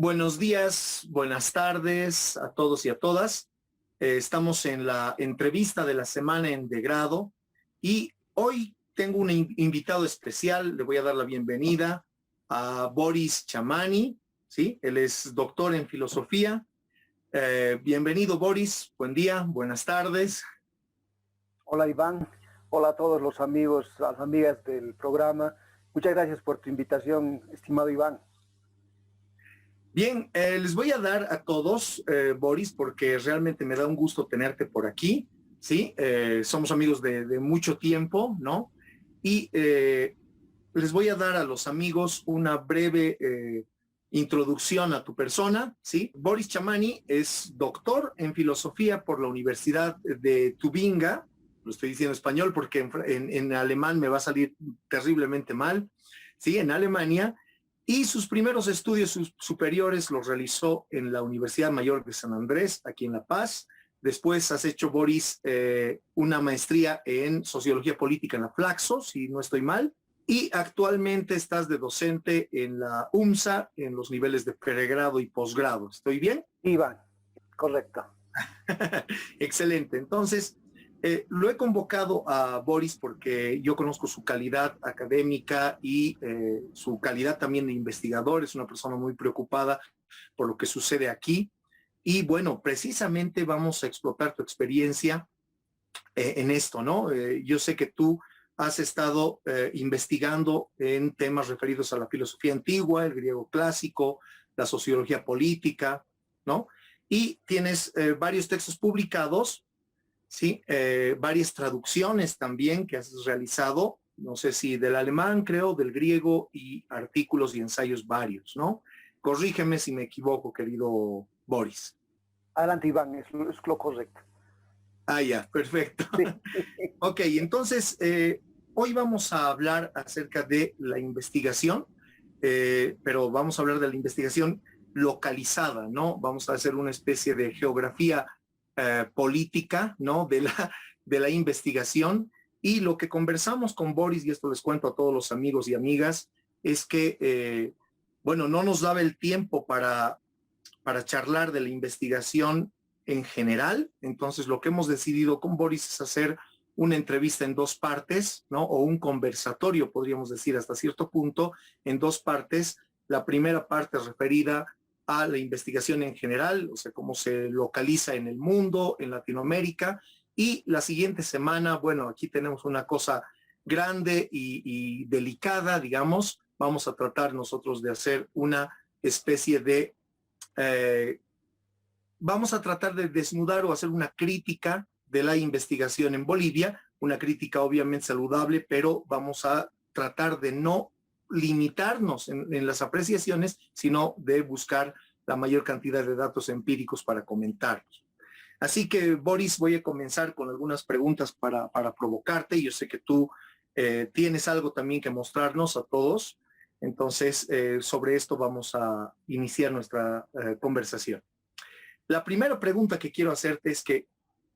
Buenos días, buenas tardes a todos y a todas. Estamos en la entrevista de la semana en De Grado y hoy tengo un invitado especial. Le voy a dar la bienvenida a Boris Chamani, ¿sí? Él es doctor en filosofía. Bienvenido, Boris. Buen día, buenas tardes. Hola, Iván. Hola a todos los amigos, las amigas del programa. Muchas gracias por tu invitación, estimado Iván. Bien, les voy a dar a todos, Boris, porque realmente me da un gusto tenerte por aquí, ¿sí? Somos amigos de mucho tiempo, ¿no? Y les voy a dar a los amigos una breve introducción a tu persona, ¿sí? Boris Chamani es doctor en filosofía por la Universidad de Tubinga. Lo estoy diciendo en español porque en alemán me va a salir terriblemente mal, ¿sí? En Alemania. Y sus primeros estudios superiores los realizó en la Universidad Mayor de San Andrés, aquí en La Paz. Después has hecho, Boris, una maestría en Sociología Política en la Flaxo, si no estoy mal. Y actualmente estás de docente en la UMSA, en los niveles de pregrado y posgrado. ¿Estoy bien? Iván, correcto. Excelente. Entonces, lo he convocado a Boris porque yo conozco su calidad académica y su calidad también de investigador. Es una persona muy preocupada por lo que sucede aquí. Y bueno, precisamente vamos a explotar tu experiencia en esto, ¿no? Yo sé que tú has estado investigando en temas referidos a la filosofía antigua, el griego clásico, la sociología política, ¿no? Y tienes varios textos publicados, ¿sí? Varias traducciones también que has realizado, no sé si del alemán, creo, del griego, y artículos y ensayos varios, ¿no? Corrígeme si me equivoco, querido Boris. Adelante, Iván, es lo correcto. Ah, ya, perfecto. Sí. Ok, entonces, hoy vamos a hablar acerca de la investigación, pero vamos a hablar de la investigación localizada, ¿no? Vamos a hacer una especie de geografía política, ¿no? De la investigación. Y lo que conversamos con Boris, y esto les cuento a todos los amigos y amigas, es que, bueno, no nos daba el tiempo para charlar de la investigación en general. Entonces, lo que hemos decidido con Boris es hacer una entrevista en dos partes, ¿no? O un conversatorio, podríamos decir, hasta cierto punto, en dos partes. La primera parte referida a la investigación en general, o sea, cómo se localiza en el mundo, en Latinoamérica. Y la siguiente semana, bueno, aquí tenemos una cosa grande y delicada, digamos. Vamos a tratar nosotros de hacer una especie de vamos a tratar de desnudar o hacer una crítica de la investigación en Bolivia, una crítica obviamente saludable, pero vamos a tratar de no limitarnos en las apreciaciones, sino de buscar la mayor cantidad de datos empíricos para comentarlos. Así que, Boris, voy a comenzar con algunas preguntas para provocarte. Yo sé que tú tienes algo también que mostrarnos a todos. Entonces, sobre esto vamos a iniciar nuestra conversación. La primera pregunta que quiero hacerte es que,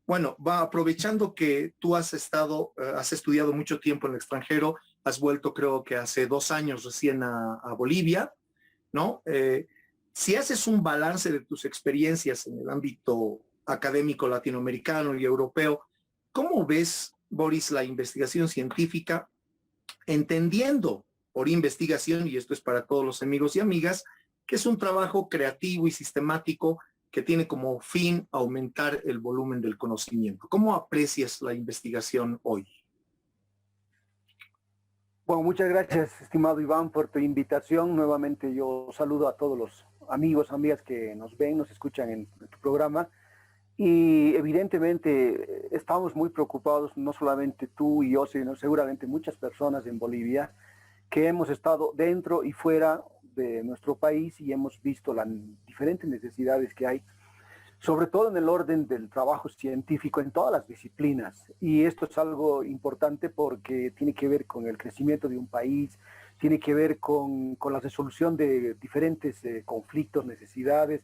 bueno, va aprovechando que tú has estudiado mucho tiempo en el extranjero, has vuelto creo que hace 2 años recién a Bolivia, ¿no? Si haces un balance de tus experiencias en el ámbito académico latinoamericano y europeo, ¿cómo ves, Boris, la investigación científica, entendiendo por investigación, y esto es para todos los amigos y amigas, que es un trabajo creativo y sistemático que tiene como fin aumentar el volumen del conocimiento? ¿Cómo aprecias la investigación hoy? Bueno, muchas gracias, estimado Iván, por tu invitación. Nuevamente yo saludo a todos los amigos, amigas que nos ven, nos escuchan en tu programa. Y evidentemente estamos muy preocupados, no solamente tú y yo, sino seguramente muchas personas en Bolivia que hemos estado dentro y fuera de nuestro país y hemos visto las diferentes necesidades que hay, sobre todo en el orden del trabajo científico en todas las disciplinas. Y esto es algo importante porque tiene que ver con el crecimiento de un país, tiene que ver con la resolución de diferentes conflictos, necesidades.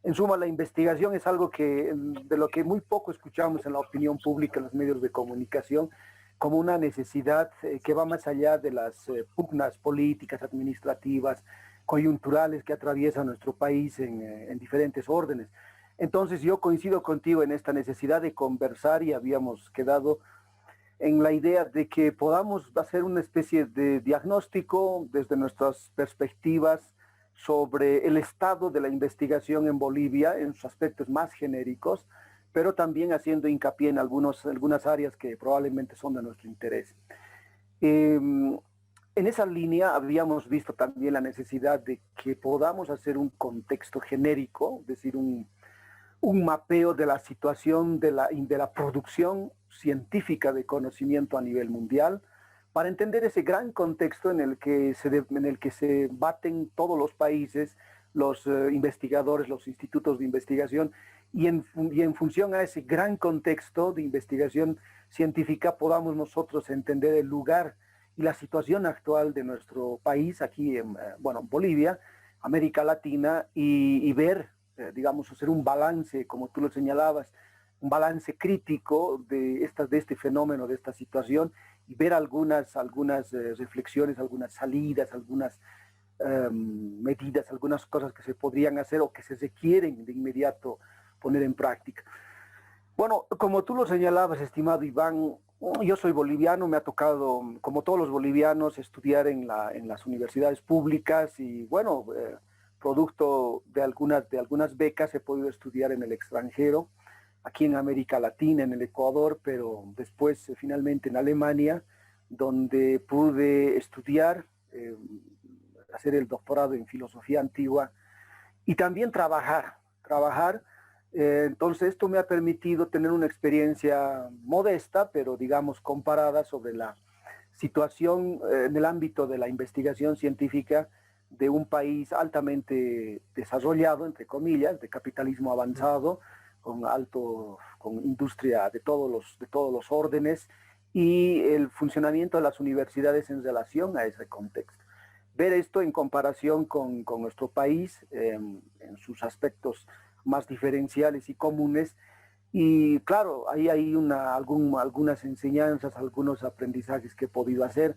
En suma, la investigación es algo de lo que muy poco escuchamos en la opinión pública, en los medios de comunicación, como una necesidad que va más allá de las pugnas políticas, administrativas, coyunturales que atraviesan nuestro país en diferentes órdenes. Entonces yo coincido contigo en esta necesidad de conversar y habíamos quedado en la idea de que podamos hacer una especie de diagnóstico desde nuestras perspectivas sobre el estado de la investigación en Bolivia en sus aspectos más genéricos, pero también haciendo hincapié en algunas áreas que probablemente son de nuestro interés. En esa línea habíamos visto también la necesidad de que podamos hacer un contexto genérico, es decir, un mapeo de la situación de la producción científica de conocimiento a nivel mundial, para entender ese gran contexto en el que se baten todos los países, los investigadores, los institutos de investigación, y en función a ese gran contexto de investigación científica podamos nosotros entender el lugar y la situación actual de nuestro país, aquí en Bolivia, América Latina, y ver, digamos, hacer un balance, como tú lo señalabas, un balance crítico de este fenómeno, de esta situación, y ver algunas reflexiones, algunas salidas, algunas medidas, algunas cosas que se podrían hacer o que se requieren de inmediato poner en práctica. Bueno, como tú lo señalabas, estimado Iván, yo soy boliviano, me ha tocado, como todos los bolivianos, estudiar en las universidades públicas y, bueno, producto de algunas becas he podido estudiar en el extranjero, aquí en América Latina, en el Ecuador, pero después finalmente en Alemania, donde pude estudiar, hacer el doctorado en filosofía antigua y también trabajar. Entonces esto me ha permitido tener una experiencia modesta, pero digamos comparada sobre la situación en el ámbito de la investigación científica de un país altamente desarrollado, entre comillas, de capitalismo avanzado, con industria de todos los órdenes y el funcionamiento de las universidades en relación a ese contexto. Ver esto en comparación con nuestro país, en sus aspectos más diferenciales y comunes, y claro, ahí hay algunas enseñanzas, algunos aprendizajes que he podido hacer,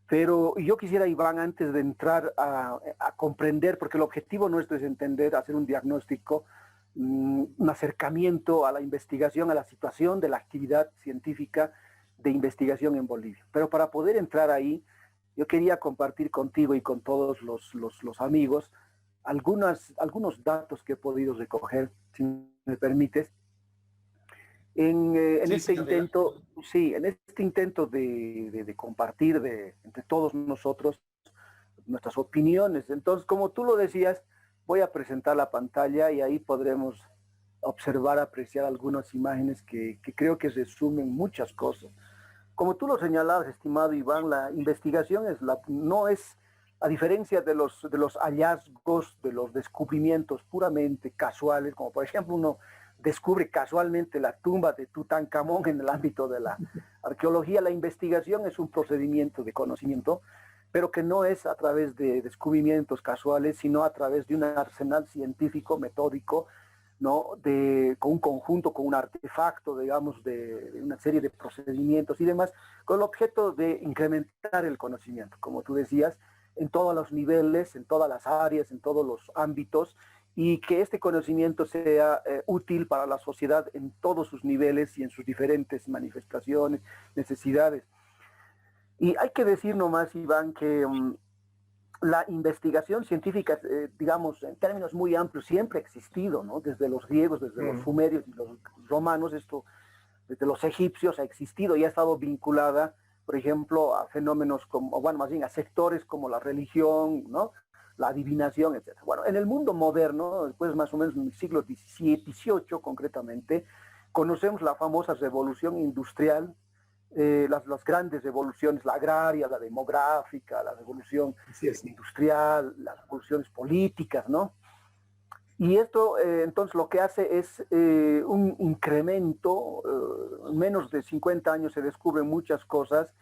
pero yo quisiera, Iván, antes de entrar a comprender, porque el objetivo nuestro es entender, hacer un diagnóstico, un acercamiento a la investigación, a la situación de la actividad científica de investigación en Bolivia. Pero para poder entrar ahí, yo quería compartir contigo y con todos los amigos algunos datos que he podido recoger, si me permites, en este intento, sí, en este intento de compartir entre todos nosotros nuestras opiniones. Entonces, como tú lo decías, voy a presentar la pantalla y ahí podremos observar, apreciar algunas imágenes que creo que resumen muchas cosas. Como tú lo señalabas, estimado Iván, la investigación no es, a diferencia de los hallazgos, de los descubrimientos puramente casuales, como por ejemplo uno descubre casualmente la tumba de Tutankamón en el ámbito de la arqueología, la investigación es un procedimiento de conocimiento, pero que no es a través de descubrimientos casuales, sino a través de un arsenal científico, metódico, ¿no? Con un conjunto, con un artefacto, digamos, de una serie de procedimientos y demás, con el objeto de incrementar el conocimiento, como tú decías, en todos los niveles, en todas las áreas, en todos los ámbitos, y que este conocimiento sea útil para la sociedad en todos sus niveles y en sus diferentes manifestaciones, necesidades. Y hay que decir nomás, Iván, que la investigación científica, digamos, en términos muy amplios, siempre ha existido, ¿no? Desde los griegos, desde los sumerios y los romanos, desde los egipcios ha existido y ha estado vinculada, por ejemplo, a fenómenos como, bueno, más bien a sectores como la religión, ¿no? La adivinación, etc. Bueno, en el mundo moderno, después más o menos en el siglo XVIII concretamente, conocemos la famosa revolución industrial, las grandes revoluciones, la agraria, la demográfica, la revolución industrial, las revoluciones políticas, ¿no? Y esto entonces lo que hace es un incremento, en menos de 50 años se descubren muchas cosas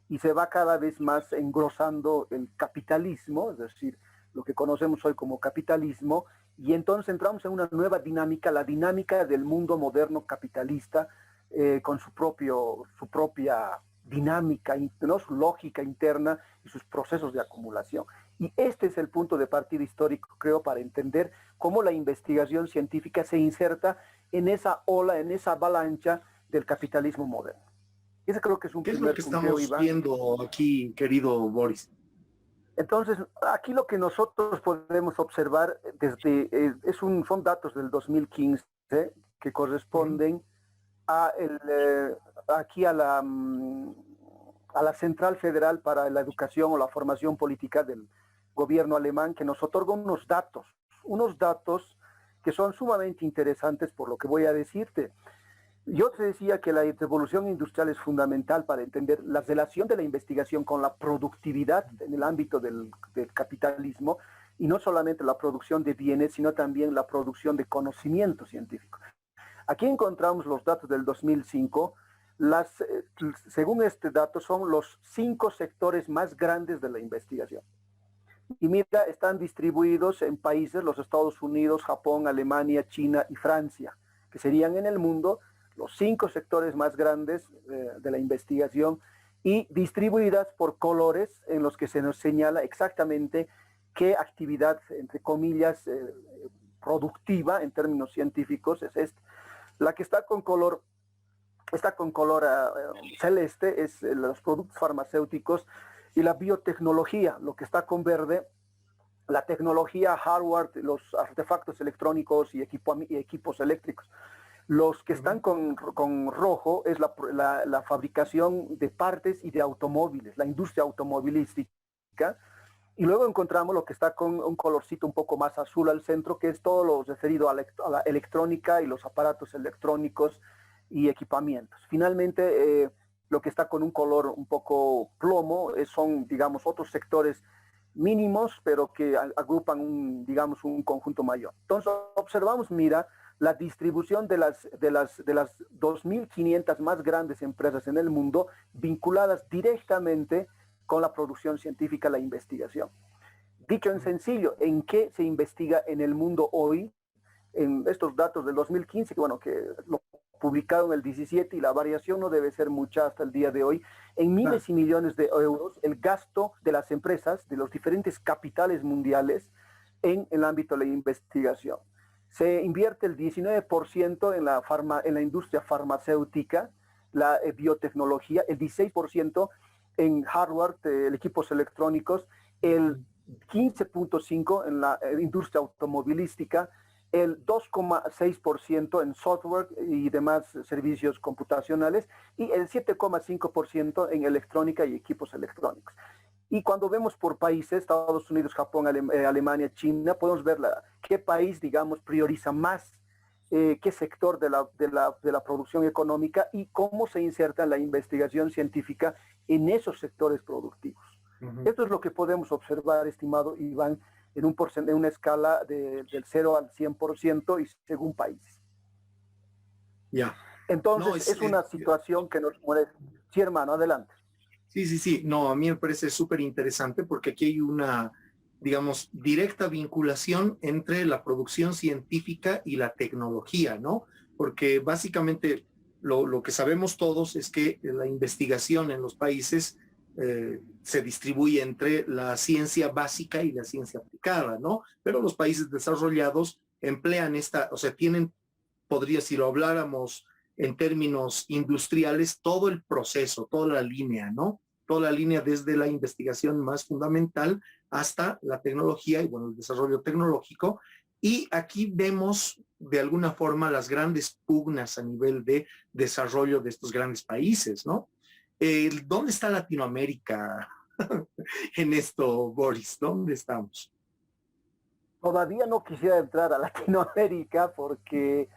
y se va cada vez más engrosando el capitalismo, es decir, lo que conocemos hoy como capitalismo, y entonces entramos en una nueva dinámica, la dinámica del mundo moderno capitalista, con su propia dinámica, ¿no? Su lógica interna y sus procesos de acumulación. Y este es el punto de partida histórico, creo, para entender cómo la investigación científica se inserta en esa ola, en esa avalancha del capitalismo moderno. Ese creo que es un ¿Qué es lo primer que punteo, estamos Iván. viendo aquí, querido Boris? Entonces, aquí lo que nosotros podemos observar son datos del 2015 que corresponden a aquí a la Central Federal para la Educación o la Formación Política del gobierno alemán, que nos otorga unos datos que son sumamente interesantes por lo que voy a decirte. Yo te decía que la revolución industrial es fundamental para entender la relación de la investigación con la productividad en el ámbito del capitalismo, y no solamente la producción de bienes, sino también la producción de conocimiento científico. Aquí encontramos los datos del 2005. Según este dato, son los 5 sectores más grandes de la investigación. Y mira, están distribuidos en países, los Estados Unidos, Japón, Alemania, China y Francia, que serían en el mundo los 5 sectores más grandes de la investigación, y distribuidas por colores en los que se nos señala exactamente qué actividad, entre comillas, productiva en términos científicos es esta. La que está con color celeste es los productos farmacéuticos y la biotecnología. Lo que está con verde, la tecnología hardware, los artefactos electrónicos y equipos eléctricos. Los que están con rojo es la fabricación de partes y de automóviles, la industria automovilística. Y luego encontramos lo que está con un colorcito un poco más azul al centro, que es todo lo referido a la electrónica y los aparatos electrónicos y equipamientos. Finalmente, lo que está con un color un poco plomo son, digamos, otros sectores mínimos, pero que agrupan un conjunto mayor. Entonces, observamos, mira, la distribución de las 2.500 más grandes empresas en el mundo vinculadas directamente con la producción científica, la investigación. Dicho en sencillo, ¿en qué se investiga en el mundo hoy? En estos datos del 2015, que lo publicaron el 17, y la variación no debe ser mucha hasta el día de hoy, en miles y millones de euros el gasto de las empresas, de los diferentes capitales mundiales en el ámbito de la investigación. Se invierte el 19% en la industria farmacéutica, la biotecnología, el 16% en hardware, equipos electrónicos, el 15.5% en la industria automovilística, el 2,6% en software y demás servicios computacionales, y el 7,5% en electrónica y equipos electrónicos. Y cuando vemos por países, Estados Unidos, Japón, Alemania, China, podemos ver qué país, digamos, prioriza más qué sector de la producción económica y cómo se inserta la investigación científica en esos sectores productivos. Esto es lo que podemos observar, estimado Iván, en una escala del 0 al 100% y según países. Ya. Entonces, es una situación que nos mueve. Sí, hermano, adelante. Sí. No, a mí me parece súper interesante porque aquí hay una, digamos, directa vinculación entre la producción científica y la tecnología, ¿no? Porque básicamente lo que sabemos todos es que la investigación en los países se distribuye entre la ciencia básica y la ciencia aplicada, ¿no? Pero los países desarrollados emplean si lo habláramos en términos industriales, todo el proceso, toda la línea, ¿no? Toda la línea desde la investigación más fundamental hasta la tecnología y, el desarrollo tecnológico. Y aquí vemos, de alguna forma, las grandes pugnas a nivel de desarrollo de estos grandes países, ¿no? ¿Dónde está Latinoamérica en esto, Boris? ¿Dónde estamos? Todavía no quisiera entrar a Latinoamérica porque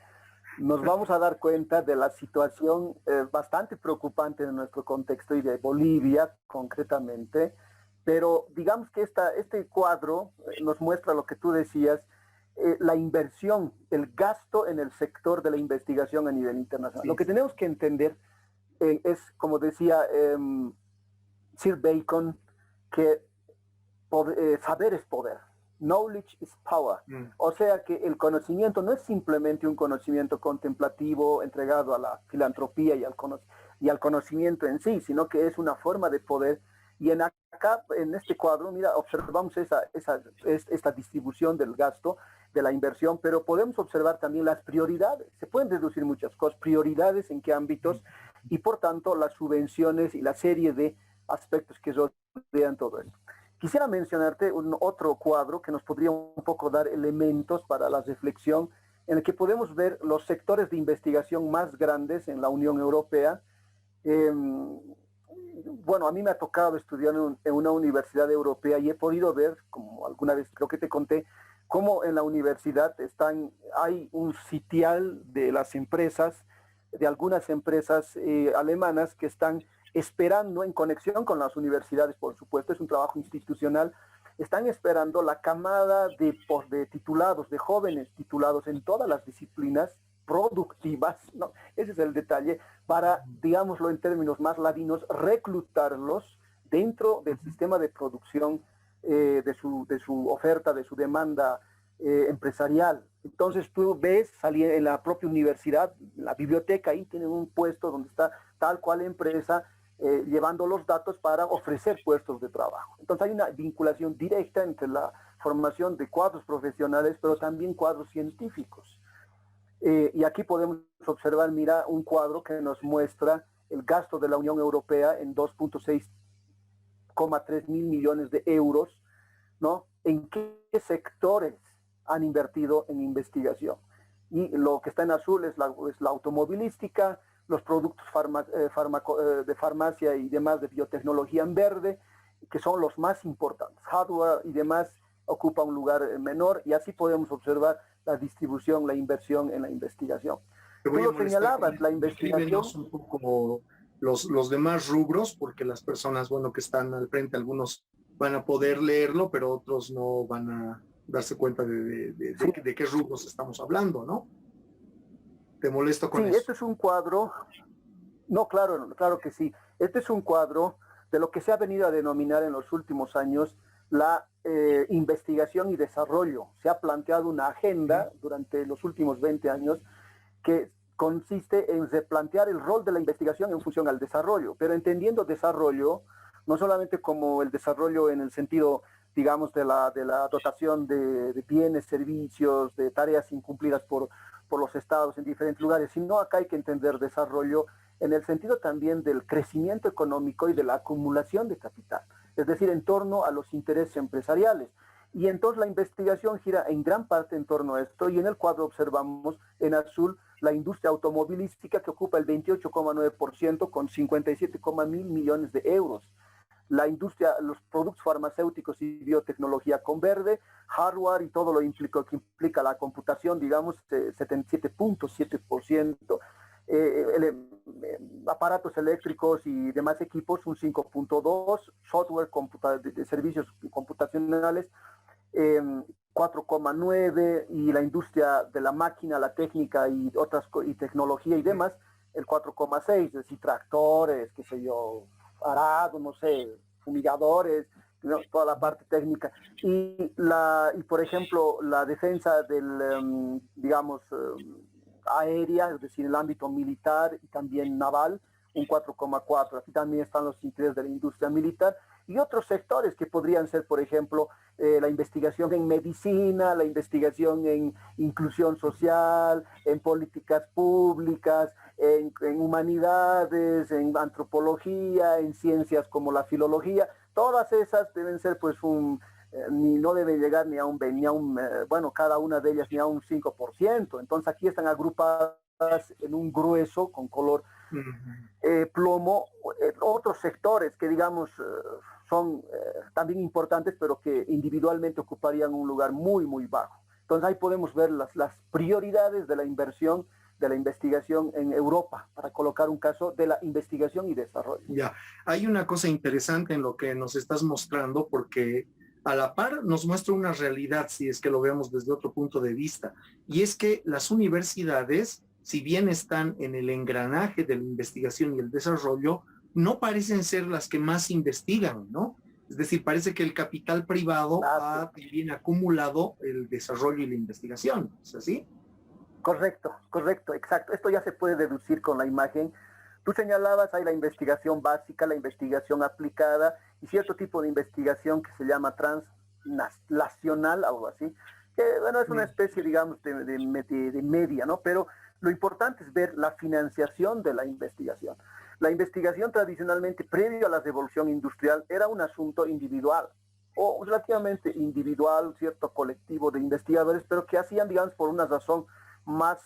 nos vamos a dar cuenta de la situación bastante preocupante en nuestro contexto y de Bolivia concretamente, pero digamos que este cuadro nos muestra lo que tú decías, la inversión, el gasto en el sector de la investigación a nivel internacional. Lo que tenemos que entender es, como decía Sir Bacon, que saber es poder. Knowledge is power. O sea que el conocimiento no es simplemente un conocimiento contemplativo entregado a la filantropía y al conocimiento en sí, sino que es una forma de poder Y acá, en este cuadro, mira, observamos esta distribución del gasto, de la inversión, pero podemos observar también las prioridades. Se pueden deducir muchas cosas, prioridades en qué ámbitos y por tanto las subvenciones y la serie de aspectos que rodean todo esto. Quisiera mencionarte otro cuadro que nos podría un poco dar elementos para la reflexión, en el que podemos ver los sectores de investigación más grandes en la Unión Europea. Bueno, a mí me ha tocado estudiar en una universidad europea y he podido ver, como alguna vez creo que te conté, cómo en la universidad hay un sitial de las empresas, de algunas empresas alemanas que están esperando, en conexión con las universidades, por supuesto, es un trabajo institucional, están esperando la camada de titulados, de jóvenes titulados en todas las disciplinas productivas, ¿no? Ese es el detalle, para, digámoslo en términos más ladinos, reclutarlos dentro del sistema de producción de su oferta, de su demanda empresarial. Entonces tú ves salir en la propia universidad, en la biblioteca, ahí tienen un puesto donde está tal cual empresa llevando los datos para ofrecer puestos de trabajo. Entonces hay una vinculación directa entre la formación de cuadros profesionales, pero también cuadros científicos. Y aquí podemos observar, mira, un cuadro que nos muestra el gasto de la Unión Europea en 2,6 mil millones de euros, ¿no? ¿En qué sectores han invertido en investigación? Y lo que está en azul es la automovilística, los productos de farmacia y demás de biotecnología en verde, que son los más importantes. Hardware y demás ocupa un lugar menor, y así podemos observar la distribución, la inversión en la investigación. Te voy Tú a lo señalabas, la investigación... un poco los demás rubros, porque las personas, bueno, que están al frente, algunos van a poder leerlo, pero otros no van a darse cuenta de qué rubros estamos hablando, ¿no? ¿Te molesto con eso? Sí, este es un cuadro... No, claro que sí. Este es un cuadro de lo que se ha venido a denominar en los últimos años la investigación y desarrollo. Se ha planteado una agenda durante los últimos 20 años que consiste en replantear el rol de la investigación en función al desarrollo, pero entendiendo desarrollo no solamente como el desarrollo en el sentido, digamos, de la dotación de bienes, servicios, de tareas incumplidas por los estados en diferentes lugares, sino acá hay que entender desarrollo en el sentido también del crecimiento económico y de la acumulación de capital, es decir, en torno a los intereses empresariales. Y entonces la investigación gira en gran parte en torno a esto, y en el cuadro observamos en azul la industria automovilística, que ocupa el 28,9% con 57,000 millones de euros. La industria, los productos farmacéuticos y biotecnología con verde, hardware y todo lo que implica la computación, digamos, 77,7%. Aparatos eléctricos y demás equipos, un 5,2%, software de servicios computacionales, 4,9%, y la industria de la máquina, la técnica y tecnología y demás, el 4,6%, es decir, tractores, qué sé yo, arado, no sé, fumigadores, ¿no? Toda la parte técnica. Y por ejemplo, la defensa del, digamos, aérea, es decir, el ámbito militar y también naval, un 4,4%. Aquí también están los intereses de la industria militar y otros sectores que podrían ser, por ejemplo, la investigación en medicina, la investigación en inclusión social, en políticas públicas, en humanidades, en antropología, en ciencias como la filología. Todas esas deben ser, pues, no debe llegar ni a bueno, cada una de ellas ni a un 5%. Entonces aquí están agrupadas en un grueso con color plomo, otros sectores que, digamos, son también importantes, pero que individualmente ocuparían un lugar muy, muy bajo. Entonces ahí podemos ver las prioridades de la inversión, de la investigación en Europa, para colocar un caso de la investigación y desarrollo. Ya, hay una cosa interesante en lo que nos estás mostrando, porque a la par nos muestra una realidad, si es que lo vemos desde otro punto de vista, y es que las universidades, si bien están en el engranaje de la investigación y el desarrollo, no parecen ser las que más investigan, ¿no? Es decir, parece que el capital privado ha bien acumulado el desarrollo y la investigación, ¿es así? Correcto, exacto. Esto ya se puede deducir con la imagen. Tú señalabas, hay la investigación básica, la investigación aplicada y cierto tipo de investigación que se llama translacional, algo así, que bueno, es una especie, digamos, de media, ¿no? Pero lo importante es ver la financiación de la investigación. La investigación tradicionalmente, previo a la revolución industrial, era un asunto individual o relativamente individual, cierto colectivo de investigadores, pero que hacían, digamos, por una razón más,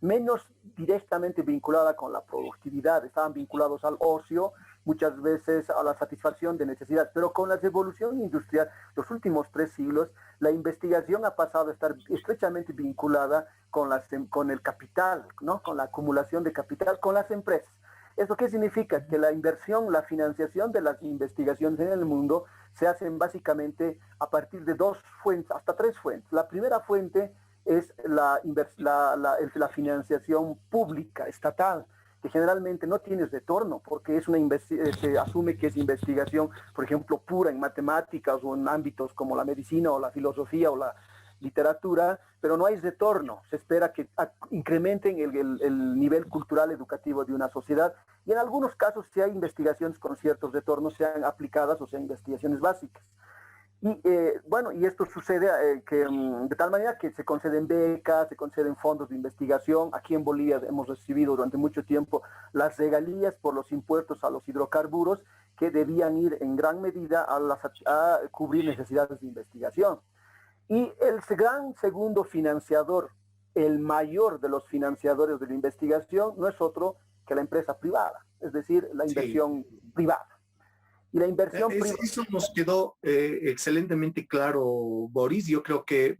menos directamente vinculada con la productividad, estaban vinculados al ocio, muchas veces a la satisfacción de necesidades, pero con la revolución industrial, los últimos 3 siglos, la investigación ha pasado a estar estrechamente vinculada con el capital, ¿no? Con la acumulación de capital, con las empresas. ¿Eso qué significa? Que la inversión, la financiación de las investigaciones en el mundo se hacen básicamente a partir de 2 fuentes, hasta 3 fuentes. La primera fuente es la financiación pública, estatal, que generalmente no tiene retorno, porque se asume que es investigación, por ejemplo, pura en matemáticas o en ámbitos como la medicina o la filosofía o la literatura, pero no hay retorno. Se espera que incrementen el nivel cultural educativo de una sociedad y en algunos casos si hay investigaciones con ciertos retornos, sean aplicadas o sean investigaciones básicas. Y bueno, y esto sucede de tal manera que se conceden becas, se conceden fondos de investigación. Aquí en Bolivia hemos recibido durante mucho tiempo las regalías por los impuestos a los hidrocarburos que debían ir en gran medida a cubrir necesidades de investigación. Y el gran segundo financiador, el mayor de los financiadores de la investigación, no es otro que la empresa privada, es decir, la inversión privada. Y la inversión privada... Eso nos quedó excelentemente claro, Boris. Yo creo que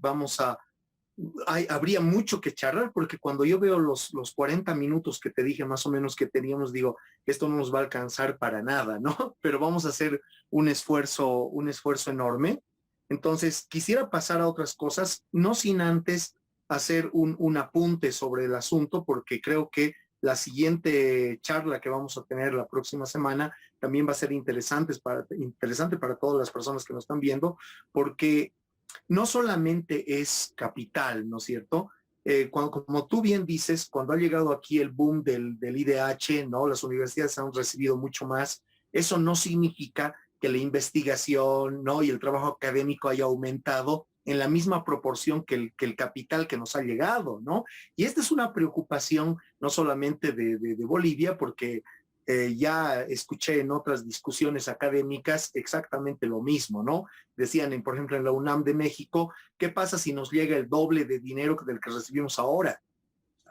habría mucho que charlar, porque cuando yo veo los 40 minutos que te dije más o menos que teníamos, digo, esto no nos va a alcanzar para nada, ¿no? Pero vamos a hacer un esfuerzo enorme. Entonces, quisiera pasar a otras cosas, no sin antes hacer un apunte sobre el asunto, porque creo que la siguiente charla que vamos a tener la próxima semana también va a ser interesante para todas las personas que nos están viendo, porque no solamente es capital, ¿no es cierto? Como tú bien dices, cuando ha llegado aquí el boom del IDH, ¿no? Las universidades han recibido mucho más. Eso no significa que la investigación, ¿no? Y el trabajo académico haya aumentado en la misma proporción que el capital que nos ha llegado, ¿no? Y esta es una preocupación no solamente de Bolivia, porque ya escuché en otras discusiones académicas exactamente lo mismo, ¿no? Decían, por ejemplo, en la UNAM de México, ¿qué pasa si nos llega el doble de dinero del que recibimos ahora?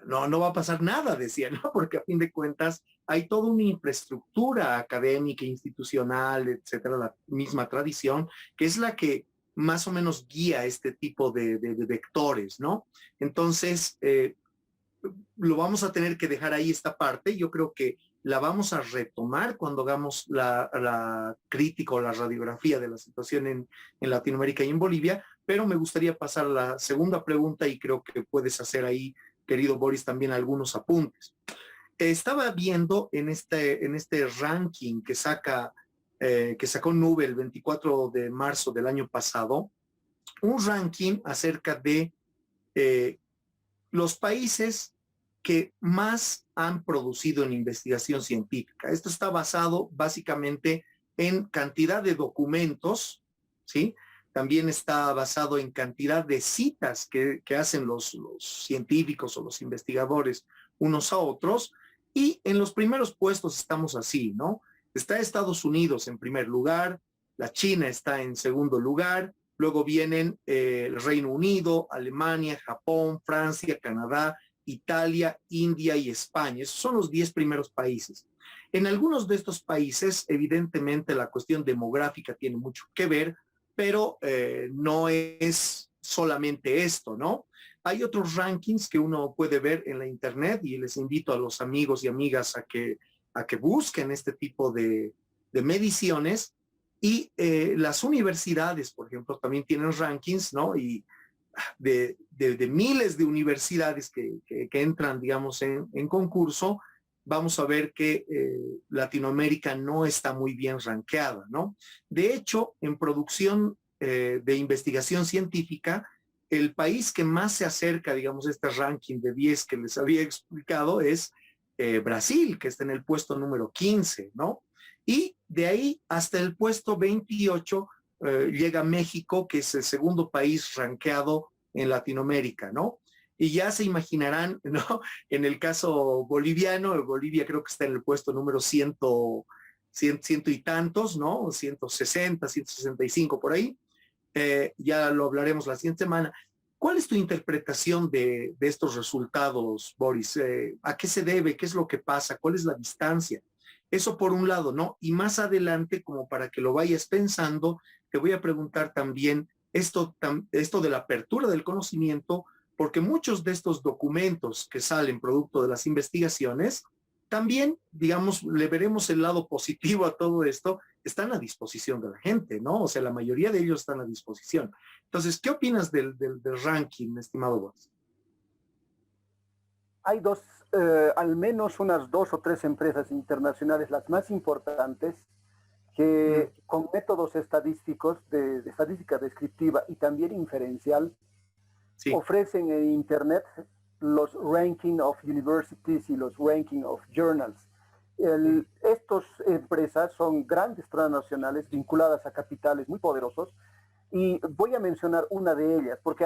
No va a pasar nada, decían, ¿no? Porque a fin de cuentas hay toda una infraestructura académica, institucional, etcétera, la misma tradición, que es la que más o menos guía este tipo de vectores, ¿no? Entonces, lo vamos a tener que dejar ahí esta parte. Yo creo que la vamos a retomar cuando hagamos la crítica o la radiografía de la situación en Latinoamérica y en Bolivia, pero me gustaría pasar a la segunda pregunta y creo que puedes hacer ahí, querido Boris, también algunos apuntes. Estaba viendo en este ranking que sacó Nube el 24 de marzo del año pasado, un ranking acerca de los países que más han producido en investigación científica. Esto está basado básicamente en cantidad de documentos, ¿sí? También está basado en cantidad de citas que hacen los científicos o los investigadores unos a otros. Y en los primeros puestos estamos así, ¿no? Está Estados Unidos en primer lugar, la China está en segundo lugar, luego vienen el Reino Unido, Alemania, Japón, Francia, Canadá, Italia, India y España. Esos son los 10 primeros países. En algunos de estos países, evidentemente, la cuestión demográfica tiene mucho que ver, pero no es solamente esto, ¿no? Hay otros rankings que uno puede ver en la internet y les invito a los amigos y amigas a que busquen este tipo de mediciones. Y las universidades, por ejemplo, también tienen rankings, ¿no? Y de miles de universidades que entran, digamos, en concurso, vamos a ver que Latinoamérica no está muy bien rankeada, ¿no? De hecho, en producción de investigación científica, el país que más se acerca, digamos, a este ranking de 10 que les había explicado es Brasil, que está en el puesto número 15, ¿no? Y de ahí hasta el puesto 28 llega México, que es el segundo país rankeado en Latinoamérica, ¿no? Y ya se imaginarán, ¿no? En el caso boliviano, Bolivia creo que está en el puesto número 100 y tantos, ¿no? 160, 165 por ahí. Ya lo hablaremos la siguiente semana. ¿Cuál es tu interpretación de estos resultados, Boris? ¿A qué se debe? ¿Qué es lo que pasa? ¿Cuál es la distancia? Eso por un lado, ¿no? Y más adelante, como para que lo vayas pensando, te voy a preguntar también esto de la apertura del conocimiento, porque muchos de estos documentos que salen producto de las investigaciones, también, digamos, le veremos el lado positivo a todo esto, están a disposición de la gente, ¿no? O sea, la mayoría de ellos están a disposición. Entonces, ¿qué opinas del ranking, estimado Boris? Hay al menos unas 2 o 3 empresas internacionales, las más importantes, que con métodos estadísticos, de estadística descriptiva y también inferencial, Sí. ofrecen en Internet los ranking of universities y los ranking of journals. Estas empresas son grandes transnacionales vinculadas a capitales muy poderosos y voy a mencionar una de ellas porque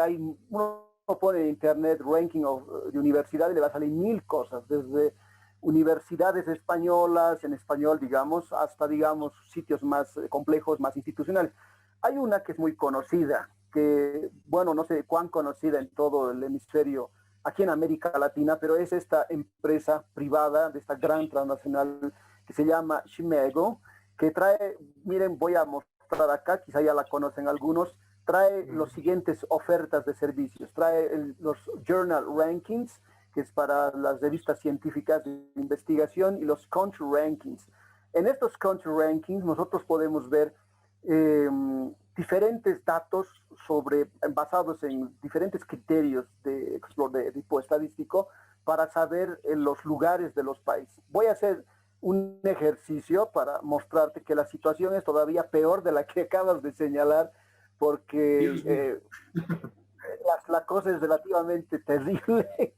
uno pone en Internet ranking de universidades y le va a salir 1000 cosas, desde universidades españolas, en español, digamos, hasta, digamos, sitios más complejos, más institucionales. Hay una que es muy conocida, que, bueno, no sé cuán conocida en todo el hemisferio, aquí en América Latina, pero es esta empresa privada de esta gran transnacional que se llama Shimego, que trae, miren, voy a mostrar acá, quizá ya la conocen algunos, trae los siguientes ofertas de servicios, trae los Journal Rankings, que es para las revistas científicas de investigación, y los Country Rankings. En estos Country Rankings nosotros podemos ver diferentes datos basados en diferentes criterios de tipo estadístico para saber los lugares de los países. Voy a hacer un ejercicio para mostrarte que la situación es todavía peor de la que acabas de señalar, porque la cosa es relativamente terrible.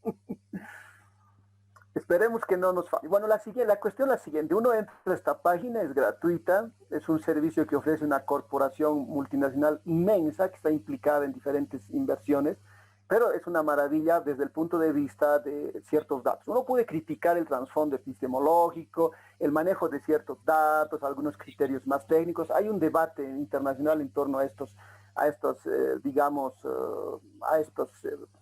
Esperemos que no nos falle. Bueno, la cuestión es la siguiente. Uno entra a esta página, es gratuita, es un servicio que ofrece una corporación multinacional inmensa que está implicada en diferentes inversiones, pero es una maravilla desde el punto de vista de ciertos datos. Uno puede criticar el trasfondo epistemológico, el manejo de ciertos datos, algunos criterios más técnicos. Hay un debate internacional en torno a estos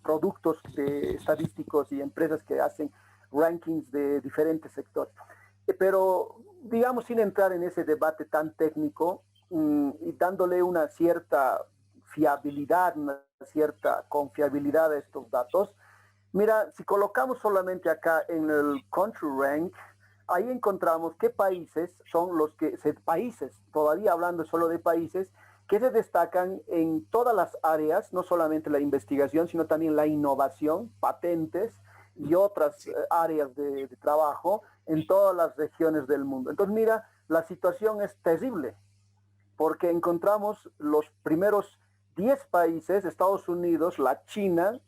productos estadísticos y empresas que hacen rankings de diferentes sectores. Pero, digamos, sin entrar en ese debate tan técnico y dándole una cierta fiabilidad, una cierta confiabilidad a estos datos, mira, si colocamos solamente acá en el Country Rank, ahí encontramos qué países son países, todavía hablando solo de países, que se destacan en todas las áreas, no solamente la investigación, sino también la innovación, patentes, y otras áreas de trabajo en todas las regiones del mundo. Entonces, mira, la situación es terrible, porque encontramos los primeros 10 países, Estados Unidos, la China.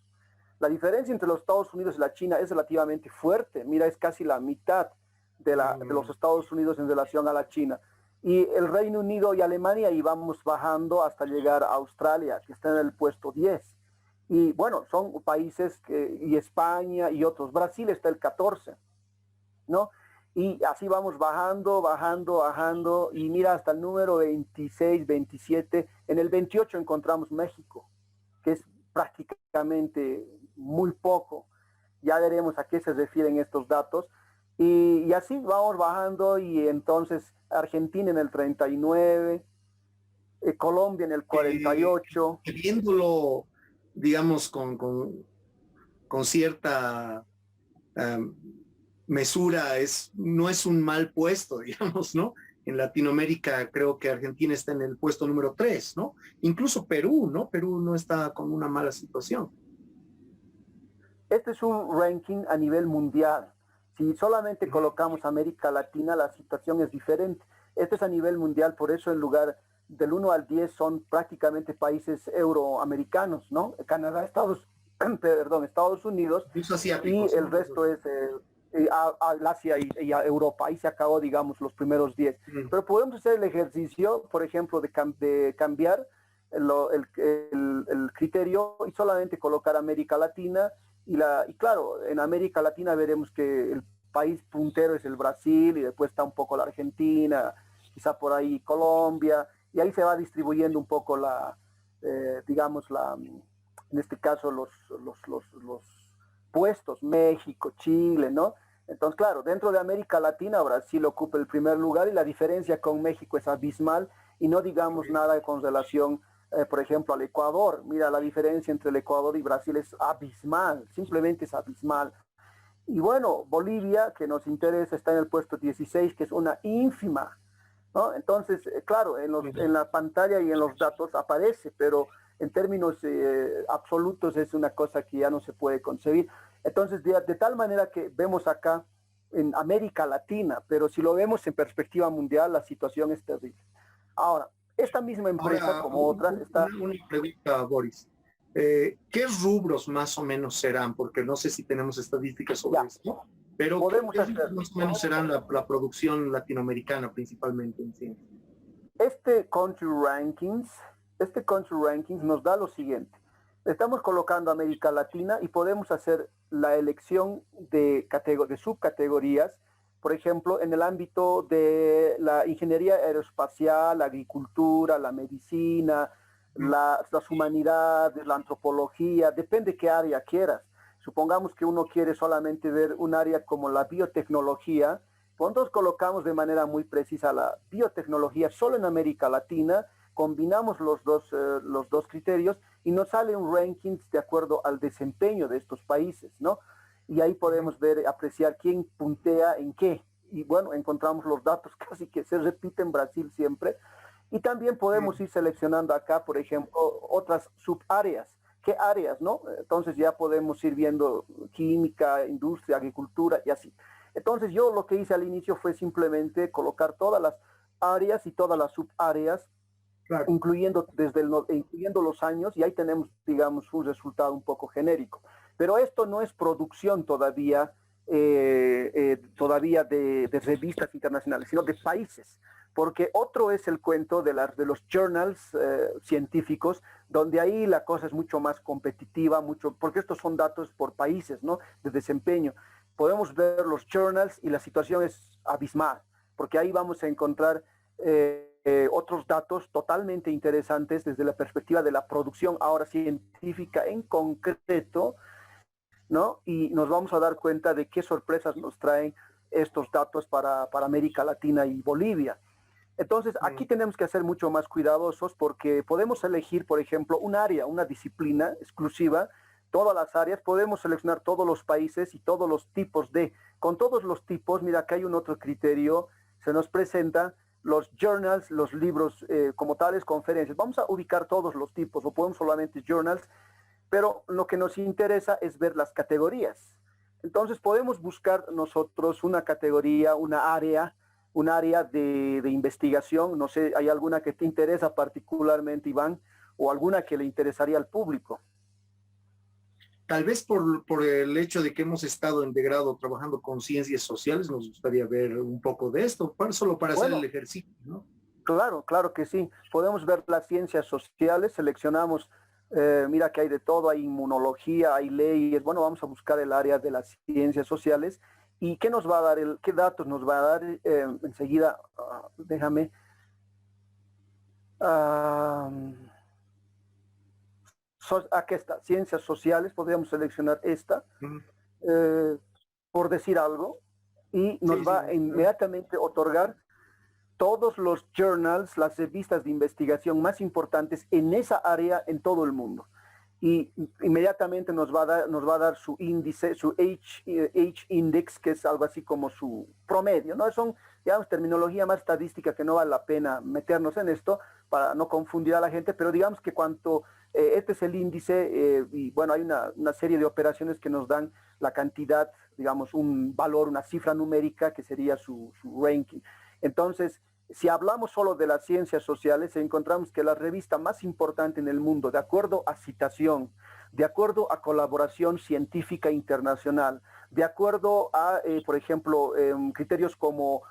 La diferencia entre los Estados Unidos y la China es relativamente fuerte. Mira, es casi la mitad de los Estados Unidos en relación a la China. Y el Reino Unido y Alemania, y vamos bajando hasta llegar a Australia, que está en el puesto 10. Y bueno, son países y España y otros. Brasil está el 14, ¿no? Y así vamos bajando, bajando, bajando. Y mira, hasta el número 26, 27. En el 28 encontramos México, que es prácticamente muy poco. Ya veremos a qué se refieren estos datos. Y así vamos bajando. Y entonces Argentina en el 39, Colombia en el 48. Viéndolo, digamos, con cierta mesura, no es un mal puesto, digamos, ¿no? En Latinoamérica creo que Argentina está en el puesto número 3, ¿no? Incluso Perú, ¿no? Perú no está con una mala situación. Este es un ranking a nivel mundial. Si solamente colocamos América Latina, la situación es diferente. Este es a nivel mundial, por eso en lugar del 1 al 10 son prácticamente países euroamericanos, ¿no? Canadá, Estados Unidos, y el resto es al Asia y a Europa. Ahí se acabó, digamos, los primeros 10. Pero podemos hacer el ejercicio, por ejemplo, de cambiar el criterio y solamente colocar América Latina. Y claro, en América Latina veremos que el país puntero es el Brasil y después está un poco la Argentina, quizá por ahí Colombia, y ahí se va distribuyendo un poco digamos, en este caso los puestos, México, Chile, ¿no? Entonces, claro, dentro de América Latina, Brasil ocupa el primer lugar y la diferencia con México es abismal y no digamos nada con relación, por ejemplo, al Ecuador. Mira, la diferencia entre el Ecuador y Brasil es abismal, simplemente es abismal. Y bueno, Bolivia, que nos interesa, está en el puesto 16, que es una ínfima, ¿no? Entonces, claro, en la pantalla y en los datos aparece, pero en términos absolutos es una cosa que ya no se puede concebir. Entonces, de tal manera que vemos acá en América Latina, pero si lo vemos en perspectiva mundial, la situación es terrible. Ahora, esta misma empresa, Ahora, como otras, está... una pregunta, Boris. ¿Qué rubros más o menos serán? Porque no sé si tenemos estadísticas sobre Ya, esto, pero podemos ¿qué rubros hacer... más o menos serán la producción latinoamericana principalmente en ciencia? Este Country Rankings nos da lo siguiente. Estamos colocando América Latina y podemos hacer la elección de subcategorías, por ejemplo, en el ámbito de la ingeniería aeroespacial, la agricultura, la medicina, las humanidades, la antropología, depende qué área quieras. Supongamos que uno quiere solamente ver un área como la biotecnología, nosotros colocamos de manera muy precisa la biotecnología solo en América Latina, combinamos los dos criterios y nos sale un ranking de acuerdo al desempeño de estos países, ¿no? Y ahí podemos ver, apreciar quién puntea en qué. Y bueno, encontramos los datos casi que se repiten en Brasil siempre. Y también podemos ir seleccionando acá, por ejemplo, otras subáreas. ¿Qué áreas, no? Entonces ya podemos ir viendo química, industria, agricultura y así. Entonces yo lo que hice al inicio fue simplemente colocar todas las áreas y todas las subáreas, Claro. incluyendo, incluyendo los años, y ahí tenemos, digamos, un resultado un poco genérico. Pero esto no es producción todavía de revistas internacionales, sino de países. Porque otro es el cuento de los journals científicos, donde ahí la cosa es mucho más competitiva, porque estos son datos por países, ¿no? De desempeño. Podemos ver los journals y la situación es abismal, porque ahí vamos a encontrar otros datos totalmente interesantes desde la perspectiva de la producción ahora científica en concreto, ¿no? Y nos vamos a dar cuenta de qué sorpresas nos traen estos datos para América Latina y Bolivia. Entonces, aquí tenemos que ser mucho más cuidadosos porque podemos elegir, por ejemplo, un área, una disciplina exclusiva, todas las áreas, podemos seleccionar todos los países y todos los tipos con todos los tipos, mira, acá hay un otro criterio, se nos presenta los journals, los libros como tales, conferencias. Vamos a ubicar todos los tipos, o podemos solamente journals, pero lo que nos interesa es ver las categorías. Entonces podemos buscar nosotros una categoría, un área de investigación. No sé, ¿hay alguna que te interesa particularmente, Iván, o alguna que le interesaría al público? Tal vez por el hecho de que hemos estado en degrado trabajando con ciencias sociales, nos gustaría ver un poco de esto, solo para hacer el ejercicio, ¿no? Claro, claro que sí. Podemos ver las ciencias sociales, seleccionamos, mira que hay de todo, hay inmunología, hay leyes. Bueno, vamos a buscar el área de las ciencias sociales. ¿Y qué nos va a dar, qué datos nos va a dar? Enseguida, déjame. Aquí está, ciencias sociales, podríamos seleccionar esta, por decir algo, y nos va a inmediatamente otorgar todos los journals, las revistas de investigación más importantes en esa área en todo el mundo. Y inmediatamente nos va a dar su índice, su H-index, que es algo así como su promedio, ¿no? Son, digamos, terminología más estadística que no vale la pena meternos en esto para no confundir a la gente, pero digamos que este es el índice, y bueno, hay una serie de operaciones que nos dan la cantidad, digamos, un valor, una cifra numérica que sería su ranking. Entonces, si hablamos solo de las ciencias sociales, encontramos que la revista más importante en el mundo, de acuerdo a citación, de acuerdo a colaboración científica internacional, de acuerdo a, por ejemplo, criterios como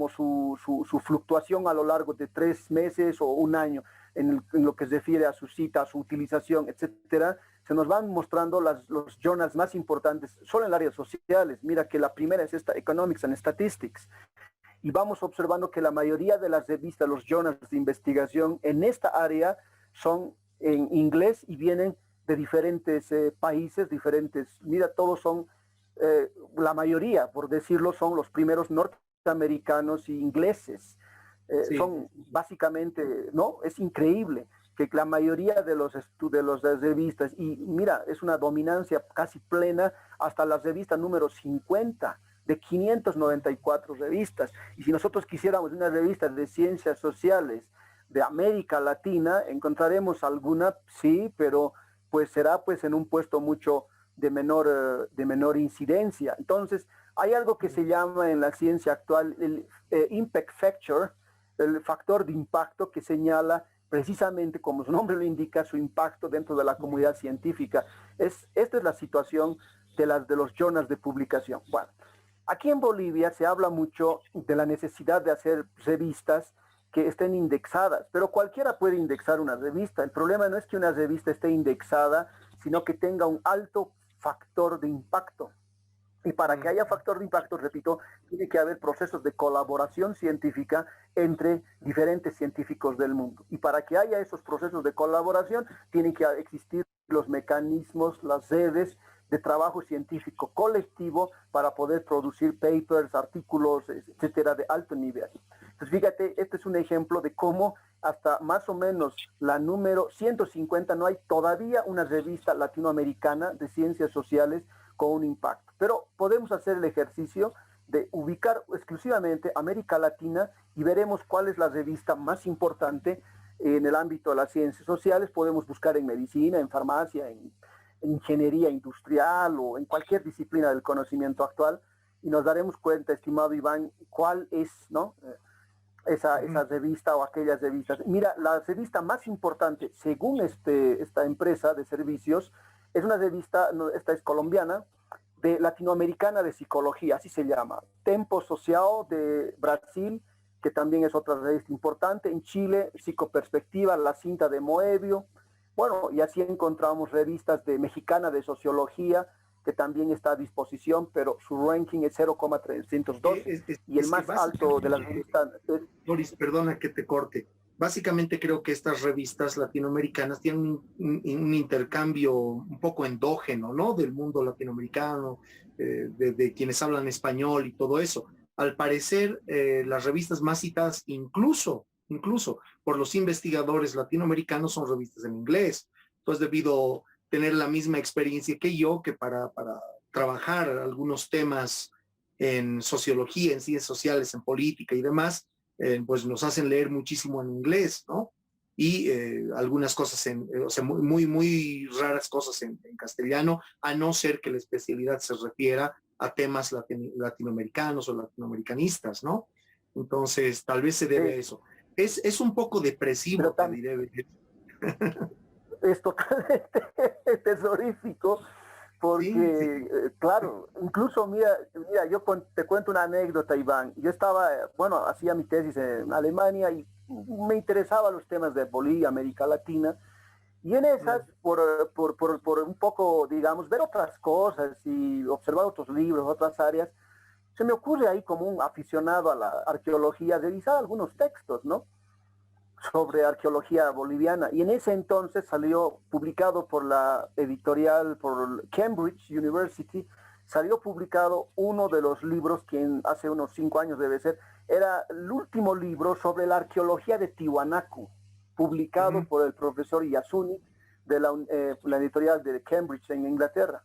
su fluctuación a lo largo de 3 meses o un año, en lo que se refiere a su cita, a su utilización, etcétera, se nos van mostrando los journals más importantes solo en áreas sociales. Mira que la primera es esta, Economics and Statistics, y vamos observando que la mayoría de las revistas, los journals de investigación en esta área son en inglés y vienen de diferentes países, mira, todos son, la mayoría, por decirlo, son los primeros norteamericanos y ingleses. Sí. Son básicamente, ¿no? Es increíble que la mayoría de las revistas, y mira, es una dominancia casi plena hasta la revista número 50, de 594 revistas. Y si nosotros quisiéramos una revista de ciencias sociales de América Latina, encontraremos alguna, sí, pero pues será pues en un puesto mucho de menor incidencia. Entonces, hay algo que se llama en la ciencia actual el impact factor, el factor de impacto, que señala precisamente, como su nombre lo indica, su impacto dentro de la comunidad científica. Esta es la situación de los journals de publicación. Bueno, aquí en Bolivia se habla mucho de la necesidad de hacer revistas que estén indexadas, pero cualquiera puede indexar una revista. El problema no es que una revista esté indexada, sino que tenga un alto factor de impacto. Y para que haya factor de impacto, repito, tiene que haber procesos de colaboración científica entre diferentes científicos del mundo. Y para que haya esos procesos de colaboración, tienen que existir los mecanismos, las redes de trabajo científico colectivo para poder producir papers, artículos, etcétera, de alto nivel. Entonces, fíjate, este es un ejemplo de cómo hasta más o menos la número 150 no hay todavía una revista latinoamericana de ciencias sociales con un impacto. Pero podemos hacer el ejercicio de ubicar exclusivamente América Latina y veremos cuál es la revista más importante en el ámbito de las ciencias sociales. Podemos buscar en medicina, en farmacia, en ingeniería industrial o en cualquier disciplina del conocimiento actual, y nos daremos cuenta, estimado Iván, cuál es, ¿no?, esa revista o aquellas revistas. Mira, la revista más importante, según esta empresa de servicios, es una revista, esta es colombiana, de latinoamericana de psicología, así se llama. Tempo Social de Brasil, que también es otra revista importante. En Chile, Psicoperspectiva, La Cinta de Moebio. Bueno, y así encontramos revistas de mexicana de sociología, que también está a disposición, pero su ranking es 0,312. Y el más alto de las revistas... Doris, perdona que te corte. Básicamente creo que estas revistas latinoamericanas tienen un intercambio un poco endógeno, ¿no? Del mundo latinoamericano, de quienes hablan español y todo eso. Al parecer, las revistas más citadas, incluso por los investigadores latinoamericanos, son revistas en inglés. Entonces, debido tener la misma experiencia que yo, que para trabajar algunos temas en sociología, en ciencias sociales, en política y demás, pues nos hacen leer muchísimo en inglés, ¿no? Y algunas cosas, o sea, muy raras cosas en castellano, a no ser que la especialidad se refiera a temas latinoamericanos o latinoamericanistas, ¿no? Entonces, tal vez se debe a eso. Es un poco depresivo, te diré. Es totalmente terrorífico, porque, sí. Claro, incluso, mira, yo te cuento una anécdota, Iván. Yo estaba, hacía mi tesis en Alemania y me interesaban los temas de Bolivia, América Latina, y en esas, por un poco, digamos, ver otras cosas y observar otros libros, otras áreas, se me ocurre ahí, como un aficionado a la arqueología, revisar algunos textos, ¿no?, sobre arqueología boliviana, y en ese entonces salió publicado por la editorial, por Cambridge University, salió publicado uno de los libros que hace unos 5 años debe ser, era el último libro sobre la arqueología de Tiwanaku, publicado por el profesor Yasuni de la editorial de Cambridge en Inglaterra.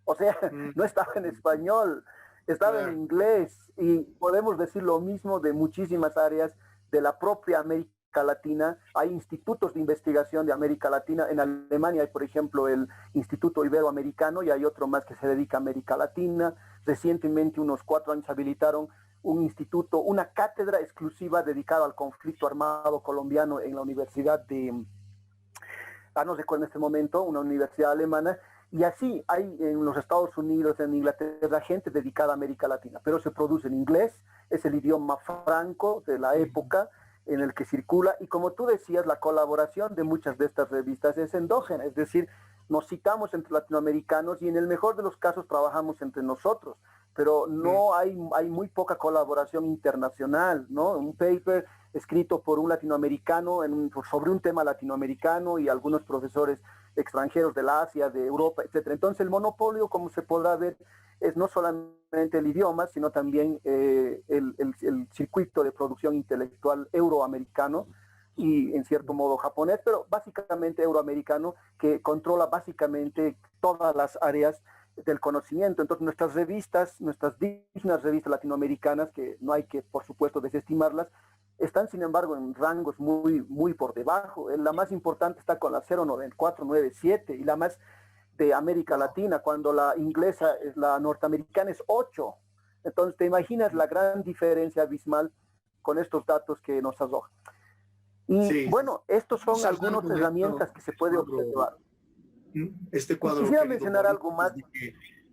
O sea, no estaba en español, estaba en inglés, y podemos decir lo mismo de muchísimas áreas de la propia América Latina. Hay institutos de investigación de América Latina. En Alemania hay, por ejemplo, el Instituto Iberoamericano, y hay otro más que se dedica a América Latina. Recientemente, unos 4 años, habilitaron un instituto, una cátedra exclusiva dedicada al conflicto armado colombiano en la Universidad de, no recuerdo en este momento, una universidad alemana, y así hay en los Estados Unidos, en Inglaterra, gente dedicada a América Latina, pero se produce en inglés, es el idioma franco de la época en el que circula, y como tú decías, la colaboración de muchas de estas revistas es endógena, es decir, nos citamos entre latinoamericanos y en el mejor de los casos trabajamos entre nosotros, pero no hay muy poca colaboración internacional, ¿no? Un paper escrito por un latinoamericano sobre un tema latinoamericano y algunos profesores extranjeros de la Asia, de Europa, etcétera. Entonces el monopolio, como se podrá ver, es no solamente el idioma, sino también el circuito de producción intelectual euroamericano y en cierto modo japonés, pero básicamente euroamericano, que controla básicamente todas las áreas del conocimiento. Entonces nuestras revistas, nuestras dignas revistas latinoamericanas, que no hay que, por supuesto, desestimarlas, están sin embargo en rangos muy por debajo. La más importante está con la 09497 y la más de América Latina, cuando la inglesa, la norteamericana es 8. Entonces te imaginas la gran diferencia abismal con estos datos que nos arrojan. Y sí, bueno, estos son algunas herramientas que se puede observar. Este cuadro. Quisiera mencionar algo más.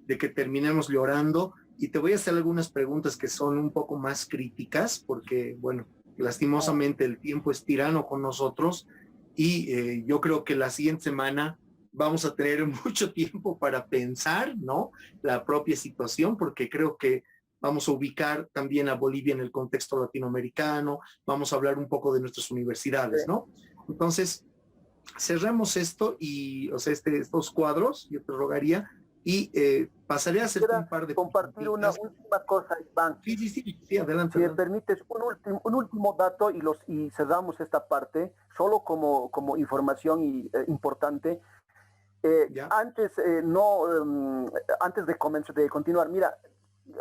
De que terminemos llorando, y te voy a hacer algunas preguntas que son un poco más críticas, porque, bueno, lastimosamente el tiempo es tirano con nosotros, y yo creo que la siguiente semana vamos a tener mucho tiempo para pensar, ¿no?, la propia situación, porque creo que vamos a ubicar también a Bolivia en el contexto latinoamericano, vamos a hablar un poco de nuestras universidades, ¿no? Entonces, cerremos esto y, o sea, estos cuadros, yo te rogaría, y pasaré a hacer un par de... compartir una última cosa, Iván. Sí, adelante. Si me permites, un último dato y cerramos esta parte, solo como información importante. Antes de continuar, mira,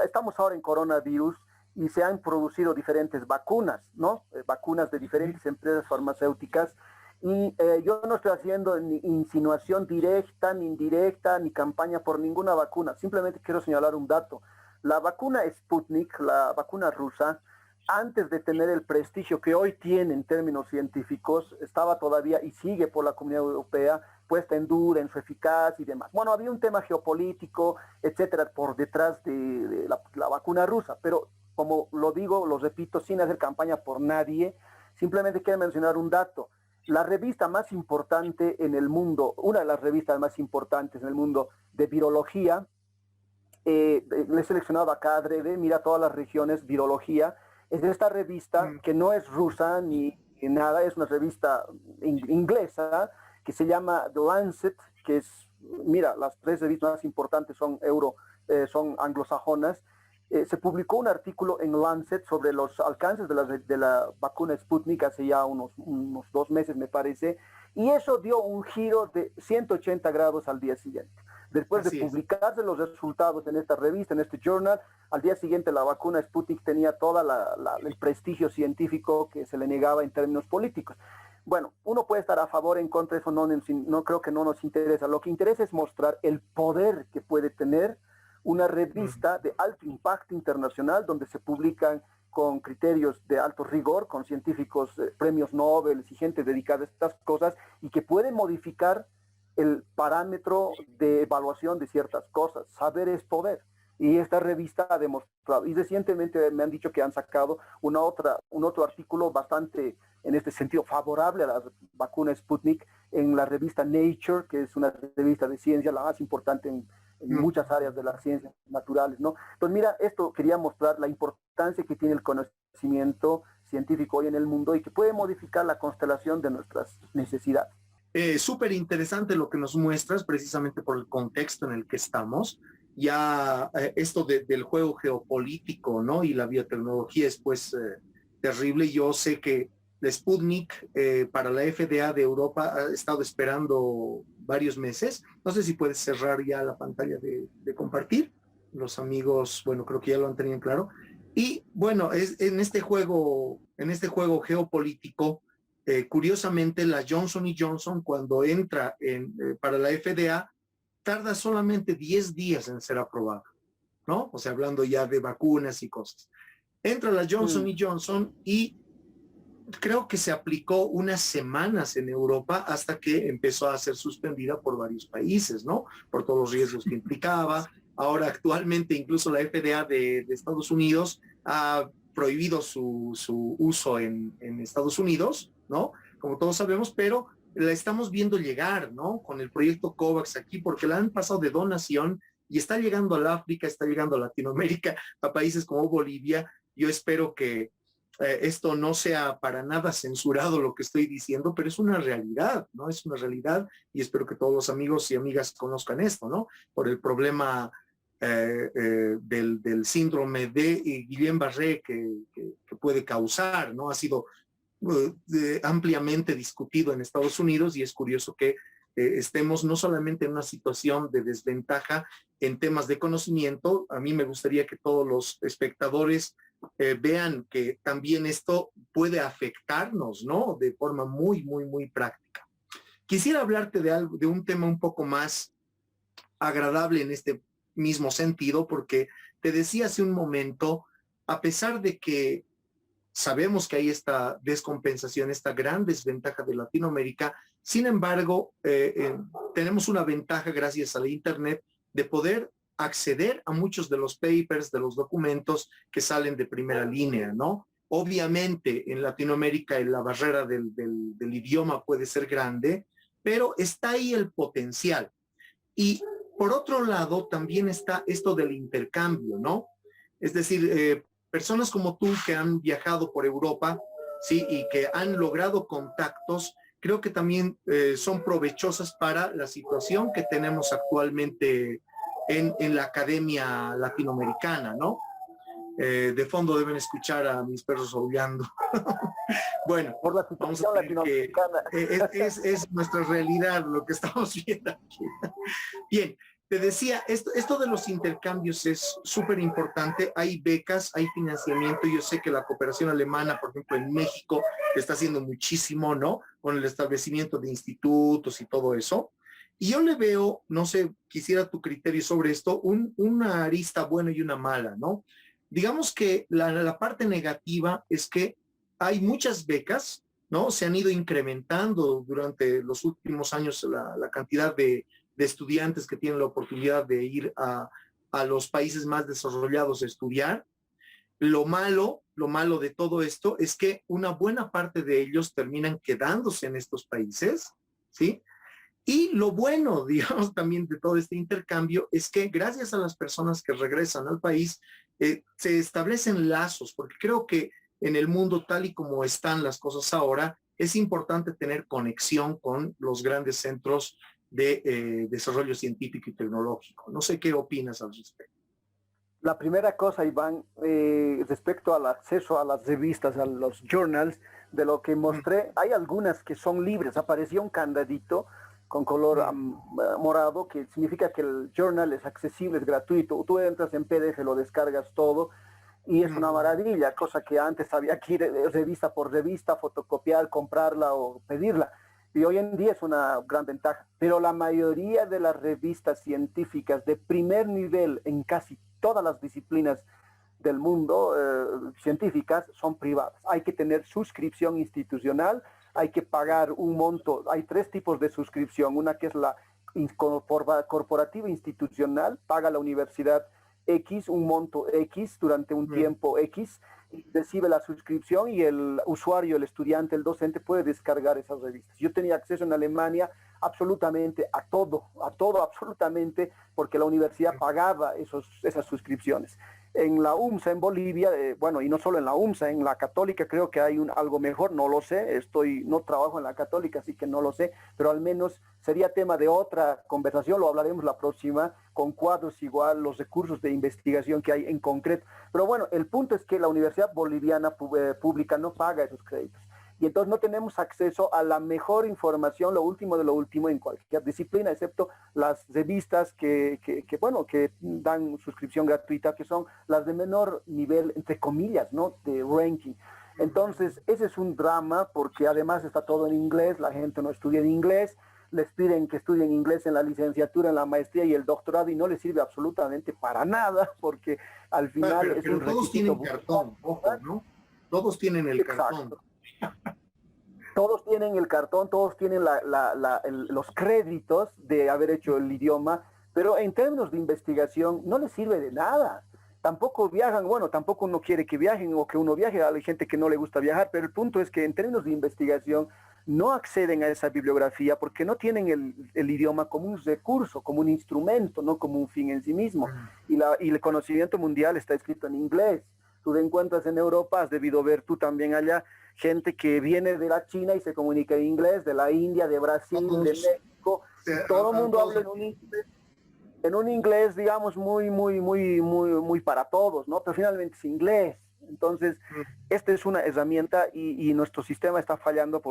estamos ahora en coronavirus y se han producido diferentes vacunas, ¿no? Vacunas de diferentes empresas farmacéuticas. Y yo no estoy haciendo ni insinuación directa, ni indirecta, ni campaña por ninguna vacuna. Simplemente quiero señalar un dato. La vacuna Sputnik, la vacuna rusa, antes de tener el prestigio que hoy tiene en términos científicos, estaba todavía y sigue por la Comunidad Europea puesta en duda en su eficacia y demás. Bueno, había un tema geopolítico, etcétera, por detrás de la vacuna rusa, pero como lo digo, lo repito, sin hacer campaña por nadie, simplemente quiero mencionar un dato. La revista más importante en el mundo, una de las revistas más importantes en el mundo de virología, le he seleccionado acá adrede, mira todas las regiones, virología, es de esta revista que no es rusa ni nada, es una revista inglesa que se llama The Lancet, que es, mira, las 3 revistas más importantes son anglosajonas. Se publicó un artículo en Lancet sobre los alcances de la vacuna Sputnik hace ya unos 2 meses, me parece, y eso dio un giro de 180 grados al día siguiente. Después de publicarse los resultados en esta revista, en este journal, al día siguiente la vacuna Sputnik tenía todo el prestigio científico que se le negaba en términos políticos. Bueno, uno puede estar a favor, en contra, eso no creo que no nos interesa. Lo que interesa es mostrar el poder que puede tener una revista de alto impacto internacional donde se publican con criterios de alto rigor, con científicos, premios Nobel y gente dedicada a estas cosas y que pueden modificar el parámetro de evaluación de ciertas cosas. Saber es poder. Y esta revista ha demostrado, y recientemente me han dicho que han sacado un otro artículo bastante, en este sentido, favorable a la vacuna Sputnik en la revista Nature, que es una revista de ciencia, la más importante en muchas áreas de las ciencias naturales, ¿no? Entonces, mira, esto quería mostrar la importancia que tiene el conocimiento científico hoy en el mundo y que puede modificar la constelación de nuestras necesidades. Súper interesante lo que nos muestras, precisamente por el contexto en el que estamos. Ya esto del juego geopolítico, ¿no? Y la biotecnología es pues terrible. Yo sé que la Sputnik para la FDA de Europa ha estado esperando varios meses. No sé si puedes cerrar ya la pantalla de compartir. Los amigos, bueno, creo que ya lo han tenido claro. Y bueno, en este juego geopolítico, curiosamente la Johnson Johnson cuando entra para la FDA tarda solamente 10 días en ser aprobada, ¿no? O sea, hablando ya de vacunas y cosas. Entra la Johnson Mm. y Johnson y creo que se aplicó unas semanas en Europa hasta que empezó a ser suspendida por varios países, ¿no? Por todos los riesgos que implicaba. Ahora actualmente incluso la FDA de Estados Unidos ha prohibido su uso en Estados Unidos, ¿no? Como todos sabemos, pero la estamos viendo llegar, ¿no? Con el proyecto COVAX aquí, porque la han pasado de donación y está llegando al África, está llegando a Latinoamérica, a países como Bolivia. Yo espero que esto no sea para nada censurado lo que estoy diciendo, pero es una realidad, ¿no? Es una realidad y espero que todos los amigos y amigas conozcan esto, ¿no? Por el problema del síndrome de Guillain-Barré que puede causar, ¿no? Ha sido ampliamente discutido en Estados Unidos y es curioso que estemos no solamente en una situación de desventaja en temas de conocimiento, a mí me gustaría que todos los espectadores vean que también esto puede afectarnos, ¿no? De forma muy, muy, muy práctica. Quisiera hablarte de algo, de un tema un poco más agradable en este mismo sentido, porque te decía hace un momento, a pesar de que sabemos que hay esta descompensación, esta gran desventaja de Latinoamérica. Sin embargo, tenemos una ventaja gracias a la Internet de poder acceder a muchos de los papers, de los documentos que salen de primera línea, ¿no? Obviamente en Latinoamérica la barrera del idioma puede ser grande, pero está ahí el potencial. Y por otro lado, también está esto del intercambio, ¿no? Es decir, personas como tú que han viajado por Europa, ¿sí? Y que han logrado contactos, creo que también son provechosas para la situación que tenemos actualmente en la academia latinoamericana, ¿no? De fondo deben escuchar a mis perros aullando. Bueno, Por la vamos a situación tener que... latinoamericana. es nuestra realidad lo que estamos viendo aquí. Bien, te decía, esto de los intercambios es súper importante. Hay becas, hay financiamiento. Yo sé que la cooperación alemana, por ejemplo, en México, está haciendo muchísimo, ¿no? Con el establecimiento de institutos y todo eso. Y yo le veo, no sé, quisiera tu criterio sobre esto, una arista buena y una mala, ¿no? Digamos que la parte negativa es que hay muchas becas, ¿no? Se han ido incrementando durante los últimos años la cantidad de estudiantes que tienen la oportunidad de ir a los países más desarrollados a estudiar. Lo malo de todo esto es que una buena parte de ellos terminan quedándose en estos países, ¿sí? Y lo bueno, digamos, también de todo este intercambio es que gracias a las personas que regresan al país, se establecen lazos, porque creo que en el mundo tal y como están las cosas ahora, es importante tener conexión con los grandes centros de desarrollo científico y tecnológico. No sé qué opinas al respecto. La primera cosa, Iván, respecto al acceso a las revistas, a los journals, de lo que mostré, hay algunas que son libres. Apareció un candadito con color morado, que significa que el journal es accesible, es gratuito. Tú entras en PDF, lo descargas todo y es una maravilla, cosa que antes había que ir revista por revista, fotocopiar, comprarla o pedirla. Y hoy en día es una gran ventaja. Pero la mayoría de las revistas científicas de primer nivel en casi todas las disciplinas del mundo científicas son privadas. Hay que tener suscripción institucional, hay que pagar un monto. Hay tres tipos de suscripción. Una que es la corporativa institucional, paga la universidad X, un monto X durante un tiempo X, recibe la suscripción y el usuario, el estudiante, el docente puede descargar esas revistas. Yo tenía acceso en Alemania absolutamente a todo absolutamente, porque la universidad pagaba esas suscripciones. En la UMSA en Bolivia, bueno, y no solo en la UMSA, en la Católica creo que hay algo mejor, no lo sé, no trabajo en la Católica, así que no lo sé, pero al menos sería tema de otra conversación, lo hablaremos la próxima, con cuadros igual, los recursos de investigación que hay en concreto. Pero bueno, el punto es que la Universidad Boliviana Pública no paga esos créditos. Y entonces no tenemos acceso a la mejor información, lo último de lo último en cualquier disciplina, excepto las revistas que dan suscripción gratuita, que son las de menor nivel, entre comillas, ¿no? De ranking. Entonces, ese es un drama porque además está todo en inglés, la gente no estudia en inglés, les piden que estudien inglés en la licenciatura, en la maestría y el doctorado y no les sirve absolutamente para nada porque al final es un pero todos requisito. tienen cartón, ojo, ¿no? Todos tienen el cartón. Exacto. Todos tienen el cartón, todos tienen los créditos de haber hecho el idioma, pero en términos de investigación no les sirve de nada. Tampoco viajan, bueno, tampoco uno quiere que viajen o que uno viaje, hay gente que no le gusta viajar, pero el punto es que en términos de investigación no acceden a esa bibliografía porque no tienen el idioma como un recurso, como un instrumento, no como un fin en sí mismo. Y el conocimiento mundial está escrito en inglés. Tú te encuentras en Europa, has debido ver tú también allá, gente que viene de la China y se comunica en inglés, de la India, de Brasil, de México, todo el mundo habla en un inglés, digamos, muy para todos, ¿no? Pero finalmente es inglés. Entonces, esta es una herramienta y nuestro sistema está fallando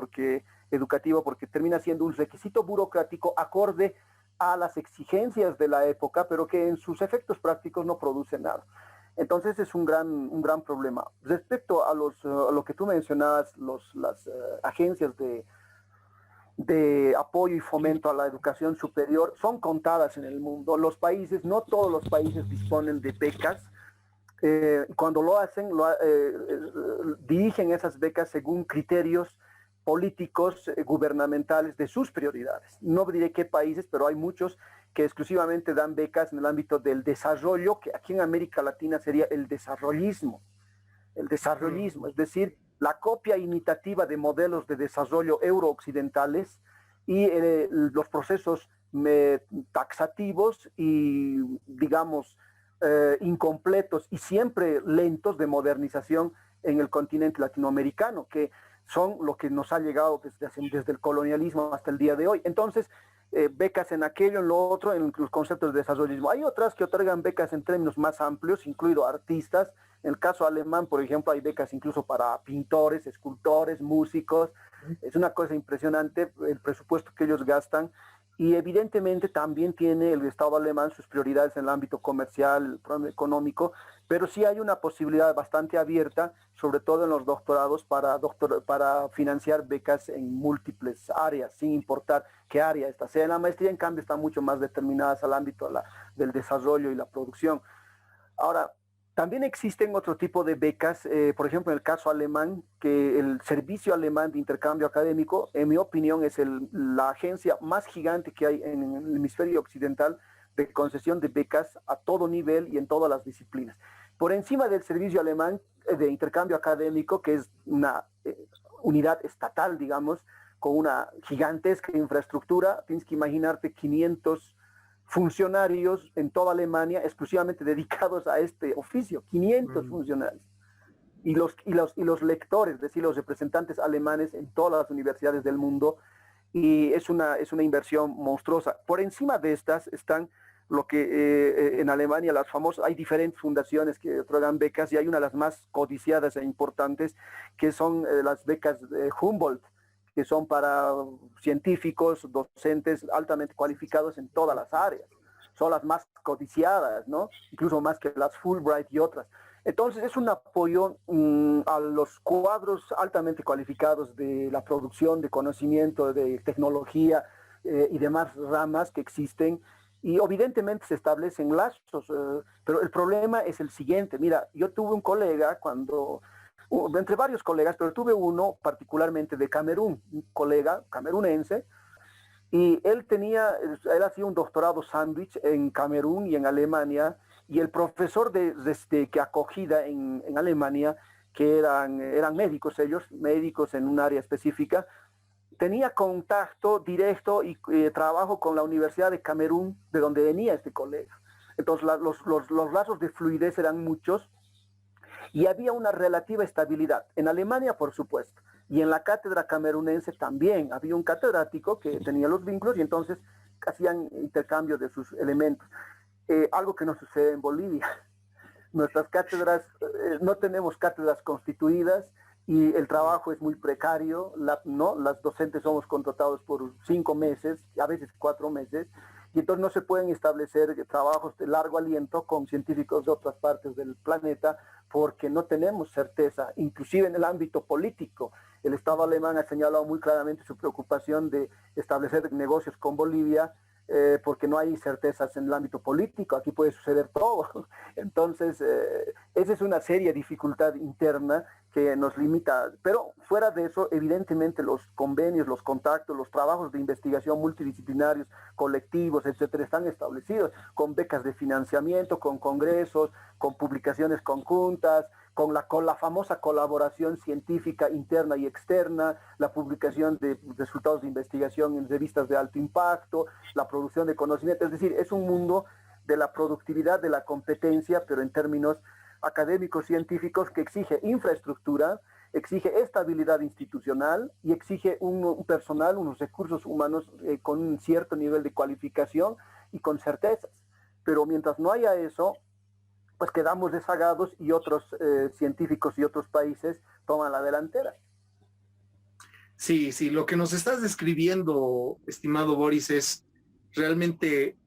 educativo porque termina siendo un requisito burocrático acorde a las exigencias de la época, pero que en sus efectos prácticos no produce nada. Entonces es un gran problema. Respecto a lo que tú mencionabas, las agencias de apoyo y fomento a la educación superior son contadas en el mundo. Los países, no todos los países disponen de becas. Cuando lo hacen, dirigen esas becas según criterios políticos gubernamentales de sus prioridades. No diré qué países, pero hay muchos que exclusivamente dan becas en el ámbito del desarrollo, que aquí en América Latina sería el desarrollismo. El desarrollismo, es decir, la copia imitativa de modelos de desarrollo eurooccidentales y los procesos taxativos y, digamos, incompletos y siempre lentos de modernización en el continente latinoamericano, que son lo que nos ha llegado desde el colonialismo hasta el día de hoy. Entonces, becas en aquello, en lo otro, en los conceptos de desarrollismo. Hay otras que otorgan becas en términos más amplios, incluido artistas. En el caso alemán, por ejemplo, hay becas incluso para pintores, escultores, músicos. Es una cosa impresionante el presupuesto que ellos gastan. Y evidentemente también tiene el Estado alemán sus prioridades en el ámbito comercial, económico, pero sí hay una posibilidad bastante abierta, sobre todo en los doctorados, para financiar becas en múltiples áreas, sin importar qué área esta sea. En la maestría, en cambio, están mucho más determinadas al ámbito del desarrollo y la producción. Ahora, también existen otro tipo de becas, por ejemplo, en el caso alemán, que el Servicio Alemán de Intercambio Académico, en mi opinión, es la agencia más gigante que hay en el hemisferio occidental de concesión de becas a todo nivel y en todas las disciplinas. Por encima del Servicio Alemán de Intercambio Académico, que es una unidad estatal, digamos, con una gigantesca infraestructura, tienes que imaginarte 500 funcionarios en toda Alemania exclusivamente dedicados a este oficio, 500 funcionarios. Y los lectores, es decir, los representantes alemanes en todas las universidades del mundo, y es una inversión monstruosa. Por encima de estas están lo que en Alemania hay diferentes fundaciones que otorgan becas y hay una de las más codiciadas e importantes que son las becas de Humboldt, que son para científicos, docentes altamente cualificados en todas las áreas. Son las más codiciadas, ¿no? Incluso más que las Fulbright y otras. Entonces es un apoyo a los cuadros altamente cualificados de la producción de conocimiento, de tecnología y demás ramas que existen. Y evidentemente se establecen lazos, pero el problema es el siguiente. Mira, yo tuve un colega entre varios colegas, pero tuve uno particularmente de Camerún, un colega camerunense, y él hacía un doctorado sándwich en Camerún y en Alemania, y el profesor que acogida en Alemania, que eran médicos ellos, médicos en un área específica, tenía contacto directo y trabajo con la Universidad de Camerún, de donde venía este colega. Entonces los lazos de fluidez eran muchos, y había una relativa estabilidad. En Alemania, por supuesto, y en la cátedra camerunense también había un catedrático que tenía los vínculos y entonces hacían intercambio de sus elementos. Algo que no sucede en Bolivia. Nuestras cátedras, no tenemos cátedras constituidas y el trabajo es muy precario, ¿no? Las docentes somos contratados por 5 meses, a veces 4 meses, y entonces no se pueden establecer trabajos de largo aliento con científicos de otras partes del planeta porque no tenemos certeza, inclusive en el ámbito político. El Estado alemán ha señalado muy claramente su preocupación de establecer negocios con Bolivia porque no hay certezas en el ámbito político, aquí puede suceder todo. Entonces, esa es una seria dificultad interna que nos limita, pero fuera de eso, evidentemente los convenios, los contactos, los trabajos de investigación multidisciplinarios, colectivos, etcétera, están establecidos con becas de financiamiento, con congresos, con publicaciones conjuntas, con la famosa colaboración científica interna y externa, la publicación de resultados de investigación en revistas de alto impacto, la producción de conocimiento, es decir, es un mundo de la productividad, de la competencia, pero en términos académicos científicos que exige infraestructura, exige estabilidad institucional y exige un personal, unos recursos humanos con un cierto nivel de cualificación y con certezas. Pero mientras no haya eso, pues quedamos rezagados y otros científicos y otros países toman la delantera. Sí, sí, lo que nos estás describiendo, estimado Boris, es realmente,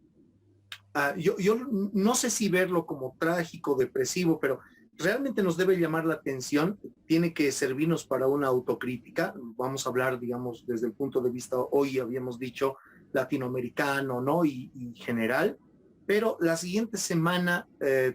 yo no sé si verlo como trágico, depresivo, pero realmente nos debe llamar la atención, tiene que servirnos para una autocrítica. Vamos a hablar, digamos, desde el punto de vista, hoy habíamos dicho latinoamericano, ¿no? Y general, pero la siguiente semana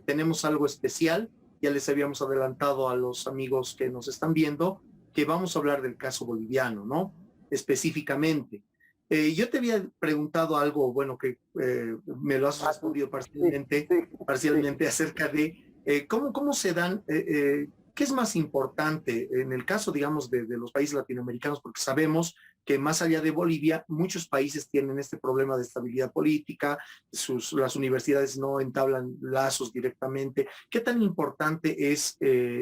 tenemos algo especial, ya les habíamos adelantado a los amigos que nos están viendo, que vamos a hablar del caso boliviano, ¿no? Específicamente. Yo te había preguntado algo, bueno, que me lo has respondido parcialmente, Sí, sí, parcialmente sí. acerca de cómo se dan, qué es más importante en el caso, digamos, de los países latinoamericanos, porque sabemos que más allá de Bolivia, muchos países tienen este problema de estabilidad política, las universidades no entablan lazos directamente. ¿Qué tan importante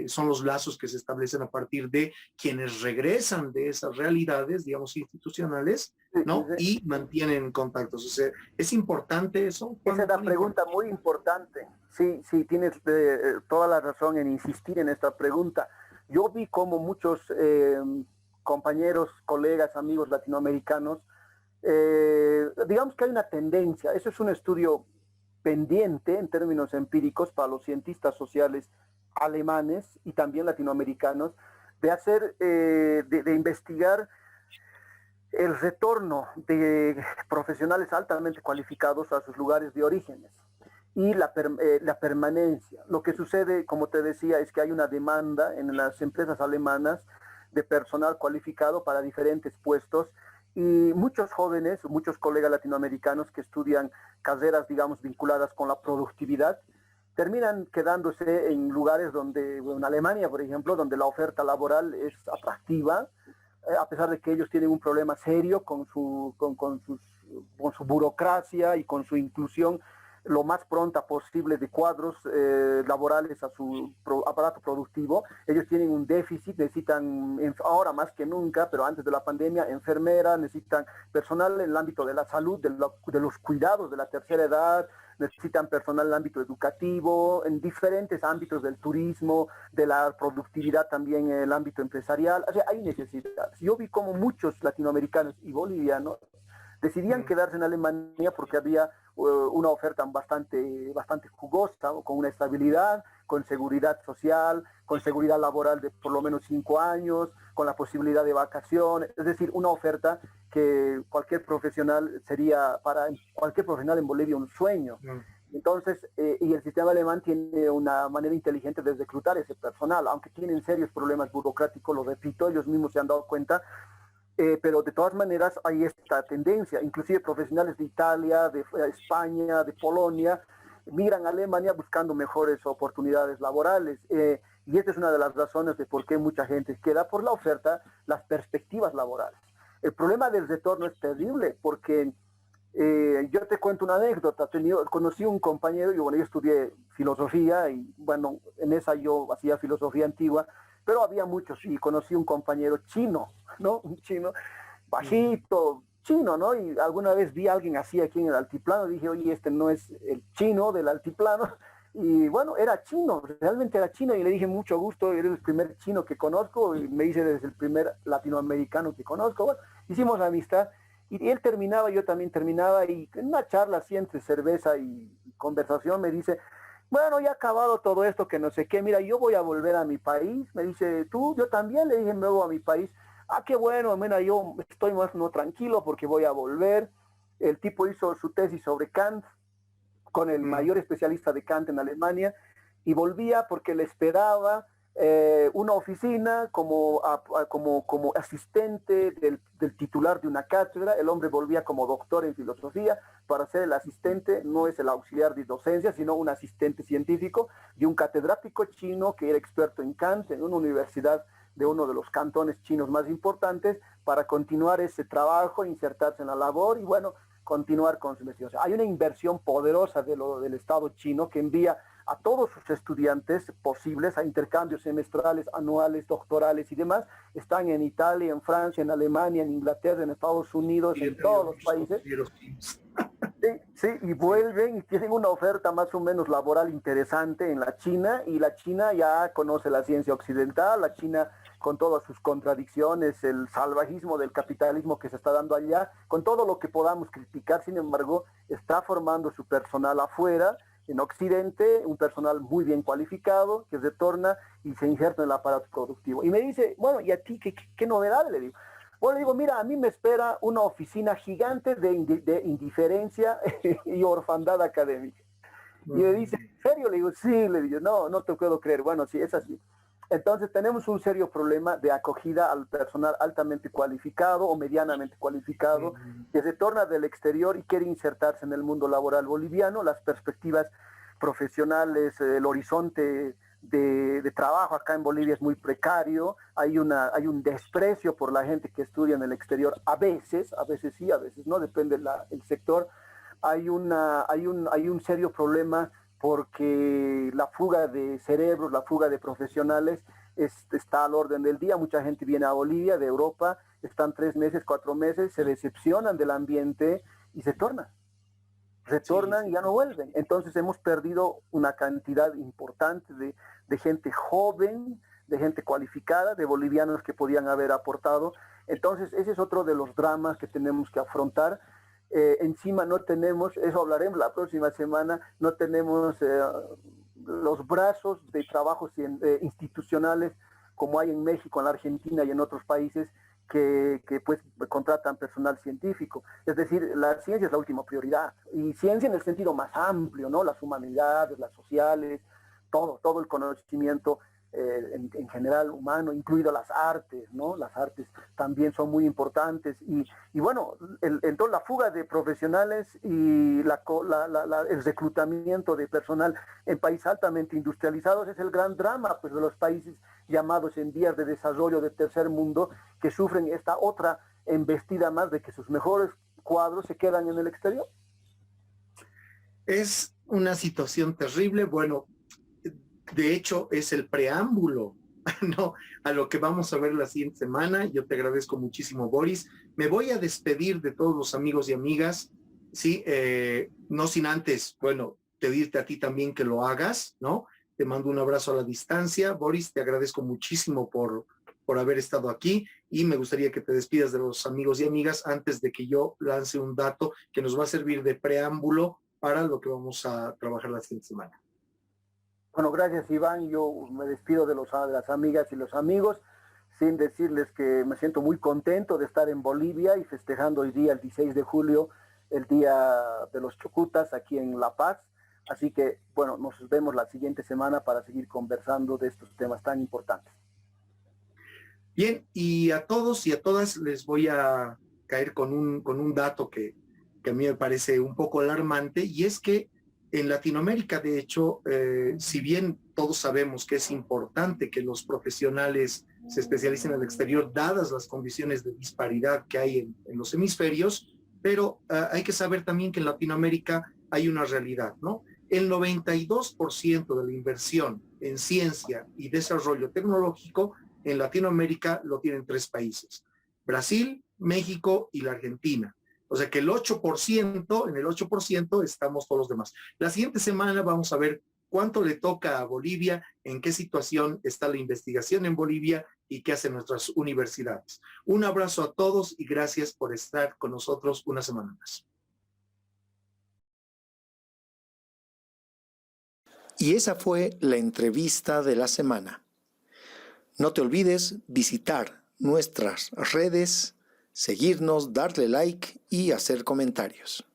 son los lazos que se establecen a partir de quienes regresan de esas realidades, digamos, institucionales, Sí, ¿no? sí. Y mantienen contactos. O sea, ¿es importante eso? Esa es la ¿Cuán pregunta importante? muy importante. Sí, sí, tienes toda la razón en insistir en esta pregunta. Yo vi como muchos compañeros, colegas, amigos latinoamericanos, digamos que hay una tendencia, eso es un estudio pendiente en términos empíricos para los cientistas sociales alemanes y también latinoamericanos, de hacer, de investigar el retorno de profesionales altamente cualificados a sus lugares de orígenes y la permanencia. Lo que sucede, como te decía, es que hay una demanda en las empresas alemanas de personal cualificado para diferentes puestos y muchos jóvenes, muchos colegas latinoamericanos que estudian carreras, digamos, vinculadas con la productividad, terminan quedándose en lugares donde, en Alemania, por ejemplo, donde la oferta laboral es atractiva, a pesar de que ellos tienen un problema serio con su burocracia y con su inclusión lo más pronta posible de cuadros laborales a su aparato productivo. Ellos tienen un déficit, necesitan ahora más que nunca, pero antes de la pandemia, enfermeras, necesitan personal en el ámbito de la salud, de los cuidados de la tercera edad, necesitan personal en el ámbito educativo, en diferentes ámbitos del turismo, de la productividad también en el ámbito empresarial. O sea, hay necesidades. Yo vi como muchos latinoamericanos y bolivianos decidían quedarse en Alemania porque había una oferta bastante jugosa, con una estabilidad, con seguridad social, con seguridad laboral de por lo menos 5 años, con la posibilidad de vacaciones, es decir, una oferta que sería para cualquier profesional en Bolivia un sueño. Entonces, y el sistema alemán tiene una manera inteligente de reclutar ese personal, aunque tienen serios problemas burocráticos, lo repito, ellos mismos se han dado cuenta, pero de todas maneras hay esta tendencia, inclusive profesionales de Italia, de España, de Polonia, migran a Alemania buscando mejores oportunidades laborales. Y esta es una de las razones de por qué mucha gente queda por la oferta, las perspectivas laborales. El problema del retorno es terrible porque yo te cuento una anécdota. Conocí un compañero, yo estudié filosofía y bueno, en esa yo hacía filosofía antigua, pero había muchos y conocí un compañero chino, ¿no? Un chino bajito, chino, ¿no? Y alguna vez vi a alguien así aquí en el altiplano, dije, oye, este no es el chino del altiplano, y bueno, era chino, realmente era chino, y le dije mucho gusto, eres el primer chino que conozco, y me dice eres el primer latinoamericano que conozco. Bueno, hicimos amistad, y él terminaba, yo también terminaba, y en una charla así entre cerveza y conversación me dice, bueno, ya ha acabado todo esto, que no sé qué, mira, yo voy a volver a mi país, me dice, tú, yo también, le dije, me voy a mi país. Ah, qué bueno, mira, yo estoy más no tranquilo porque voy a volver. El tipo hizo su tesis sobre Kant con el Mm. mayor especialista de Kant en Alemania, y volvía porque le esperaba una oficina como asistente del titular de una cátedra. El hombre volvía como doctor en filosofía para ser el asistente, no es el auxiliar de docencia, sino un asistente científico de un catedrático chino que era experto en Kant en una universidad de uno de los cantones chinos más importantes, para continuar ese trabajo, insertarse en la labor y bueno, continuar con su investigación. Hay una inversión poderosa del Estado chino que envía a todos sus estudiantes posibles a intercambios semestrales, anuales, doctorales y demás. Están en Italia, en Francia, en Alemania, en Inglaterra, en Estados Unidos, Y he en tenido todos los muchos países. compañeros chinos. Sí, sí, y Sí. vuelven y tienen una oferta más o menos laboral interesante en la China, y la China ya conoce la ciencia occidental, la China con todas sus contradicciones, el salvajismo del capitalismo que se está dando allá, con todo lo que podamos criticar, sin embargo, está formando su personal afuera, en Occidente, un personal muy bien cualificado que retorna y se injerta en el aparato productivo. Y me dice, bueno, ¿y a ti qué novedad? Le digo. Bueno, le digo, mira, a mí me espera una oficina gigante de indiferencia y orfandad académica. Y me dice, Mm. ¿en serio? Le digo, sí, le digo, no, no te puedo creer. Bueno, sí, es así. Entonces tenemos un serio problema de acogida al personal altamente cualificado o medianamente cualificado Mm. que se torna del exterior y quiere insertarse en el mundo laboral boliviano. Las perspectivas profesionales, el horizonte de trabajo acá en Bolivia es muy precario, hay un desprecio por la gente que estudia en el exterior, a veces sí, a veces no, depende del sector. Hay un serio problema porque la fuga de cerebros, la fuga de profesionales está al orden del día. Mucha gente viene a Bolivia de Europa, están 3 meses, 4 meses, se decepcionan del ambiente y se tornan. Sí, Retornan y sí, ya no vuelven. Entonces hemos perdido una cantidad importante de gente joven, de gente cualificada, de bolivianos que podían haber aportado. Entonces ese es otro de los dramas que tenemos que afrontar. Encima no tenemos, eso hablaremos la próxima semana, no tenemos los brazos de trabajos institucionales como hay en México, en la Argentina y en otros países pues contratan personal científico. Es decir, la ciencia es la última prioridad. Y ciencia en el sentido más amplio, ¿no? Las humanidades, las sociales, todo el conocimiento en general humano, incluido las artes, ¿no? Las artes también son muy importantes. Y bueno, entonces la fuga de profesionales y el reclutamiento de personal en países altamente industrializados es el gran drama pues, de los países llamados en vías de desarrollo de tercer mundo, que sufren esta otra embestida más de que sus mejores cuadros se quedan en el exterior. es una situación terrible. Bueno, de hecho, es el preámbulo, ¿no? A lo que vamos a ver la siguiente semana. Yo te agradezco muchísimo, Boris. Me voy a despedir de todos los amigos y amigas, ¿sí? No sin antes, bueno, pedirte a ti también que lo hagas, ¿no? Te mando un abrazo a la distancia. Boris, te agradezco muchísimo por haber estado aquí y me gustaría que te despidas de los amigos y amigas antes de que yo lance un dato que nos va a servir de preámbulo para lo que vamos a trabajar la siguiente semana. Bueno, gracias Iván. Yo me despido de las amigas y los amigos, sin decirles que me siento muy contento de estar en Bolivia y festejando hoy día, el 16 de julio, el Día de los Chocutas aquí en La Paz. Así que, bueno, nos vemos la siguiente semana para seguir conversando de estos temas tan importantes. Bien, y a todos y a todas les voy a caer con un dato que a mí me parece un poco alarmante, y es que en Latinoamérica, de hecho, si bien todos sabemos que es importante que los profesionales se especialicen en el exterior, dadas las condiciones de disparidad que hay en los hemisferios, pero hay que saber también que en Latinoamérica hay una realidad, ¿no? El 92% de la inversión en ciencia y desarrollo tecnológico en Latinoamérica lo tienen 3 países: Brasil, México y la Argentina. O sea que el 8%, en el 8% estamos todos los demás. La siguiente semana vamos a ver cuánto le toca a Bolivia, en qué situación está la investigación en Bolivia y qué hacen nuestras universidades. Un abrazo a todos y gracias por estar con nosotros una semana más. Y esa fue la entrevista de la semana. No te olvides visitar nuestras redes, seguirnos, darle like y hacer comentarios.